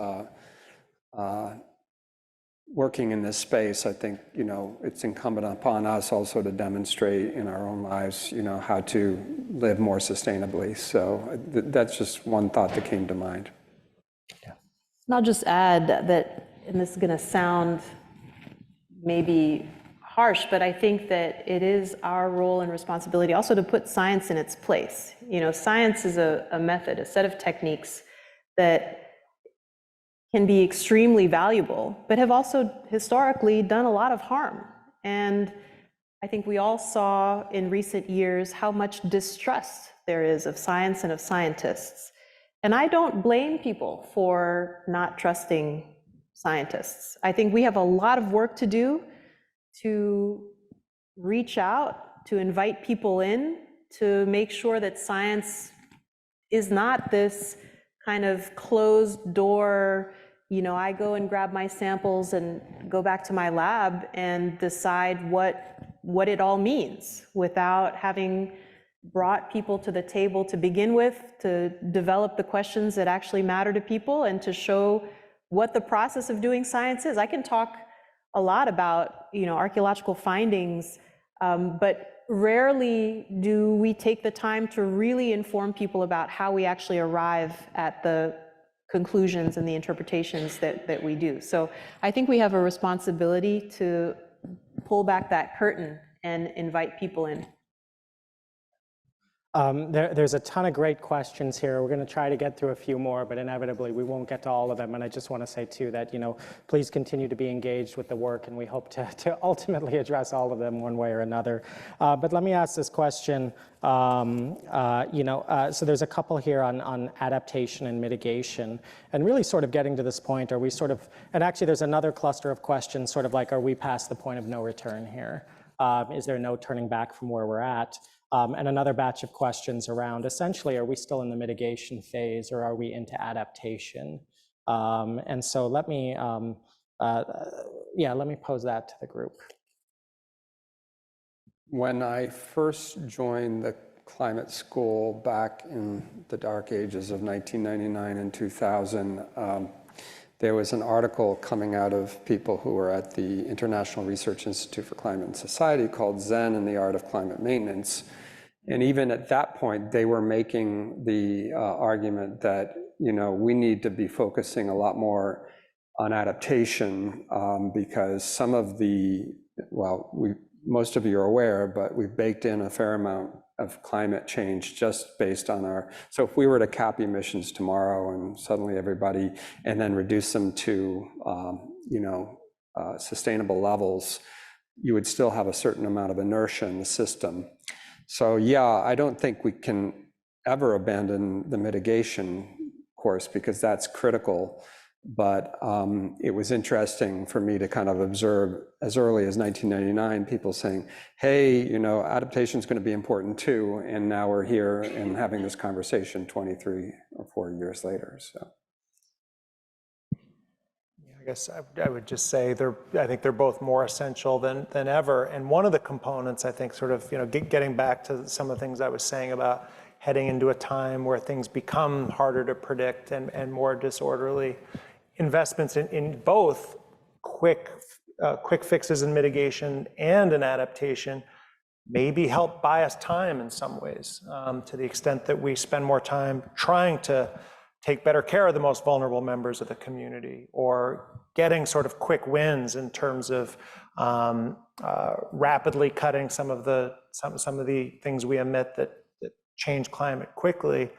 E: working in this space, I think, you know, it's incumbent upon us also to demonstrate in our own lives, you know, how to live more sustainably. So that's just one thought that came to mind.
D: Yeah. And I'll just add that, and this is going to sound maybe harsh, but I think that it is our role and responsibility also to put science in its place. You know, science is a method, a set of techniques that can be extremely valuable, but have also historically done a lot of harm. And I think we all saw in recent years how much distrust there is of science and of scientists. And I don't blame people for not trusting scientists. I think we have a lot of work to do to reach out, to invite people in, to make sure that science is not this kind of closed door, you know, I go and grab my samples and go back to my lab and decide what it all means without having brought people to the table to begin with, to develop the questions that actually matter to people and to show what the process of doing science is. I can talk a lot about, you know, archaeological findings, but rarely do we take the time to really inform people about how we actually arrive at the conclusions and the interpretations that we do. So I think we have a responsibility to pull back that curtain and invite people in.
B: There's a ton of great questions here. We're going to try to get through a few more, but inevitably we won't get to all of them. And I just want to say too that, you know, please continue to be engaged with the work, and we hope to ultimately address all of them one way or another. But let me ask this question. So there's a couple here on adaptation and mitigation, and really sort of getting to this point, are we sort of, and actually there's another cluster of questions sort of like, are we past the point of no return here? Is there no turning back from where we're at? And another batch of questions around, essentially, are we still in the mitigation phase or are we into adaptation? And so let me pose that to the group.
E: When I first joined the climate school back in the dark ages of 1999 and 2000, there was an article coming out of people who were at the International Research Institute for Climate and Society called Zen and the Art of Climate Maintenance. And even at that point, they were making the argument that, we need to be focusing a lot more on adaptation because some of the, most of you are aware, but we've baked in a fair amount of climate change just based on so if we were to cap emissions tomorrow and suddenly everybody, and then reduce them to, sustainable levels, you would still have a certain amount of inertia in the system. So yeah, I don't think we can ever abandon the mitigation course because that's critical. But it was interesting for me to kind of observe as early as 1999, people saying, hey, adaptation is going to be important too. And now we're here and having this conversation 23 or 4 years later. So.
C: Yeah, I guess I would just say I think they're both more essential than ever. And one of the components, I think, sort of, getting back to some of the things I was saying about heading into a time where things become harder to predict and more disorderly, investments in both quick fixes and mitigation and an adaptation maybe help buy us time in some ways, to the extent that we spend more time trying to take better care of the most vulnerable members of the community, or getting sort of quick wins in terms of rapidly cutting some of the things we emit that change climate quickly.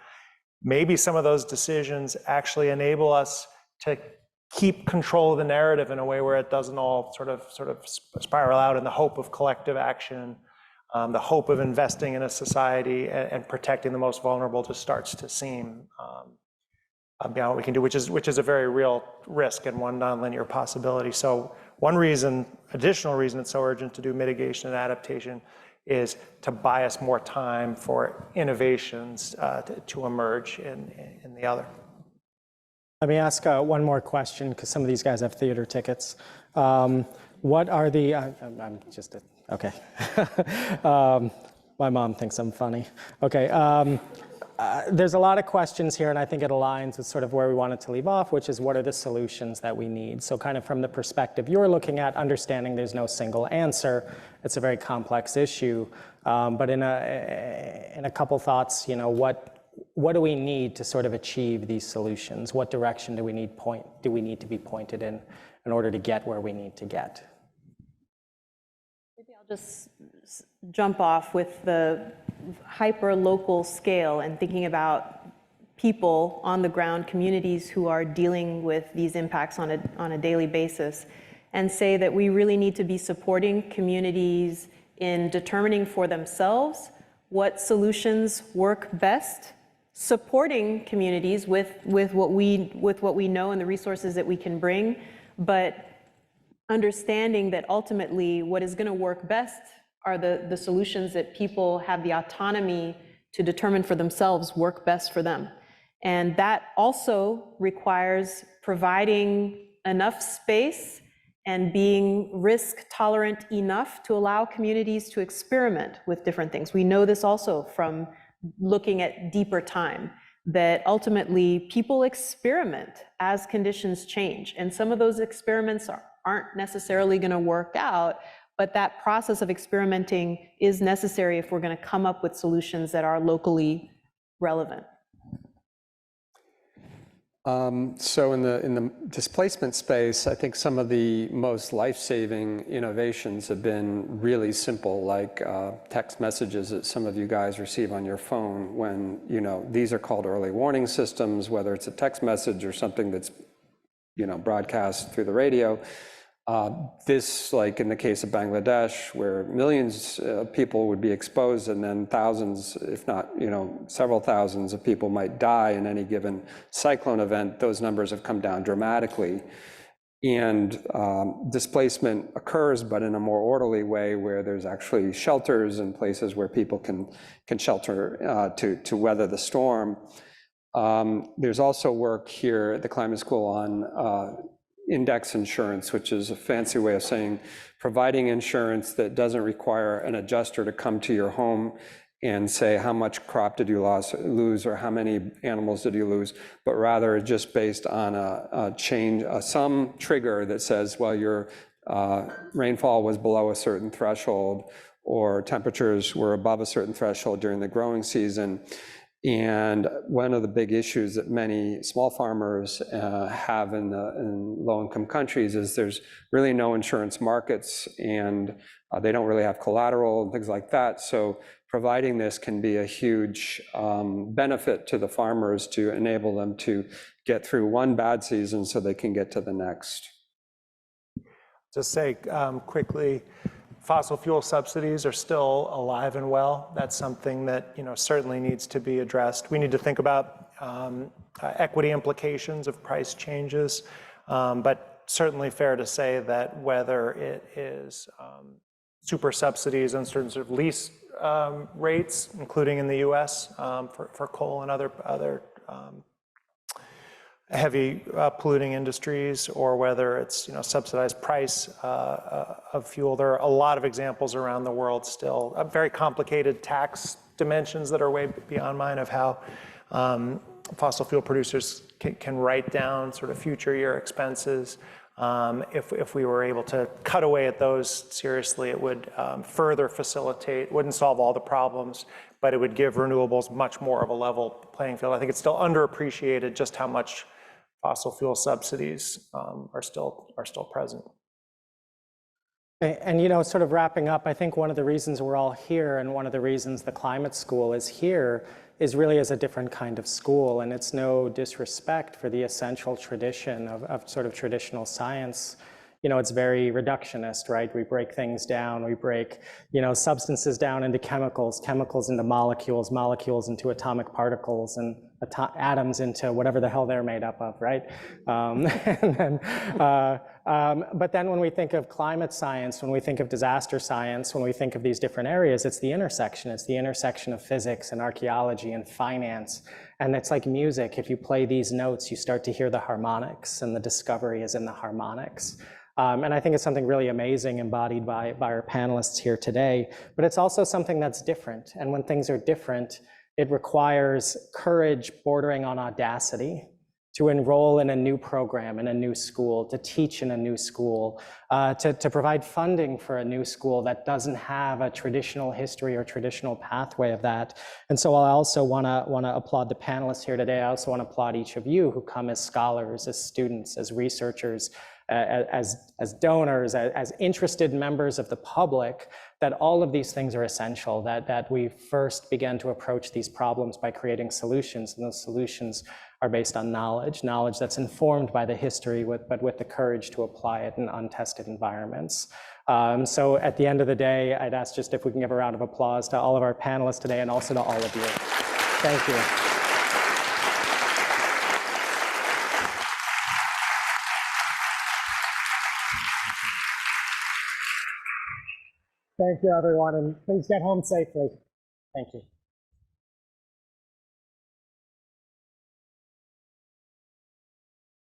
C: Maybe some of those decisions actually enable us to keep control of the narrative in a way where it doesn't all sort of spiral out in the hope of collective action, the hope of investing in a society and protecting the most vulnerable just starts to seem beyond what we can do, which is a very real risk and one nonlinear possibility. So one additional reason it's so urgent to do mitigation and adaptation is to buy us more time for innovations to emerge in the other.
B: Let me ask one more question, because some of these guys have theater tickets. What are the, okay. My mom thinks I'm funny. Okay, there's a lot of questions here, and I think it aligns with sort of where we wanted to leave off, which is what are the solutions that we need? So kind of from the perspective you're looking at, understanding there's no single answer. It's a very complex issue, but in a couple thoughts, what do we need to sort of achieve these solutions? What direction do we need to be pointed in order to get where we need to get?
D: Maybe I'll just jump off with the hyper-local scale and thinking about people on the ground, communities who are dealing with these impacts on a daily basis, and say that we really need to be supporting communities in determining for themselves what solutions work best, supporting communities with what we know and the resources that we can bring, but understanding that ultimately what is going to work best are the solutions that people have the autonomy to determine for themselves work best for them. And that also requires providing enough space and being risk tolerant enough to allow communities to experiment with different things. We know this also from looking at deeper time, that ultimately people experiment as conditions change. And some of those experiments aren't necessarily going to work out, but that process of experimenting is necessary if we're going to come up with solutions that are locally relevant.
E: So in the displacement space, I think some of the most life-saving innovations have been really simple, like text messages that some of you guys receive on your phone when, these are called early warning systems, whether it's a text message or something that's, broadcast through the radio. This, like in the case of Bangladesh, where millions of people would be exposed and then thousands, if not, several thousands of people might die in any given cyclone event, those numbers have come down dramatically. and displacement occurs, but in a more orderly way, where there's actually shelters and places where people can shelter to weather the storm. There's also work here at the Climate School on index insurance, which is a fancy way of saying providing insurance that doesn't require an adjuster to come to your home and say how much crop did you lose or how many animals did you lose, but rather just based on a change, some trigger that says, well, your rainfall was below a certain threshold or temperatures were above a certain threshold during the growing season. And one of the big issues that many small farmers have in low-income countries is there's really no insurance markets, and they don't really have collateral and things like that. So providing this can be a huge benefit to the farmers to enable them to get through one bad season so they can get to the next.
C: Just say quickly, fossil fuel subsidies are still alive and well. That's something that certainly needs to be addressed. We need to think about equity implications of price changes, but certainly fair to say that whether it is super subsidies on certain sort of lease rates, including in the U.S. For coal and other heavy polluting industries, or whether it's subsidized price of fuel. There are a lot of examples around the world still, very complicated tax dimensions that are way beyond mine of how fossil fuel producers can write down sort of future year expenses. If we were able to cut away at those seriously, it would further facilitate, wouldn't solve all the problems, but it would give renewables much more of a level playing field. I think it's still underappreciated just how much fossil fuel subsidies are still present.
B: And sort of wrapping up, I think one of the reasons we're all here and one of the reasons the climate school is here is really as a different kind of school. And it's no disrespect for the essential tradition of sort of traditional science. It's very reductionist, right? We break things down. We break, substances down into chemicals, chemicals into molecules, molecules into atomic particles, and atoms into whatever the hell they're made up of, right? But then when we think of climate science, when we think of disaster science, when we think of these different areas, it's the intersection. It's the intersection of physics and archaeology and finance. And it's like music. If you play these notes, you start to hear the harmonics, and the discovery is in the harmonics. And I think it's something really amazing embodied by our panelists here today, but it's also something that's different. And when things are different, it requires courage bordering on audacity to enroll in a new program, in a new school, to teach in a new school, to provide funding for a new school that doesn't have a traditional history or traditional pathway of that. And so I also want to applaud the panelists here today. I also want to applaud each of you who come as scholars, as students, as researchers, as donors, as interested members of the public, that all of these things are essential, that we first began to approach these problems by creating solutions, and those solutions are based on knowledge that's informed by the history, but with the courage to apply it in untested environments. So at the end of the day, I'd ask just if we can give a round of applause to all of our panelists today and also to all of you. Thank you. Thank you, everyone, and please get home safely. Thank you.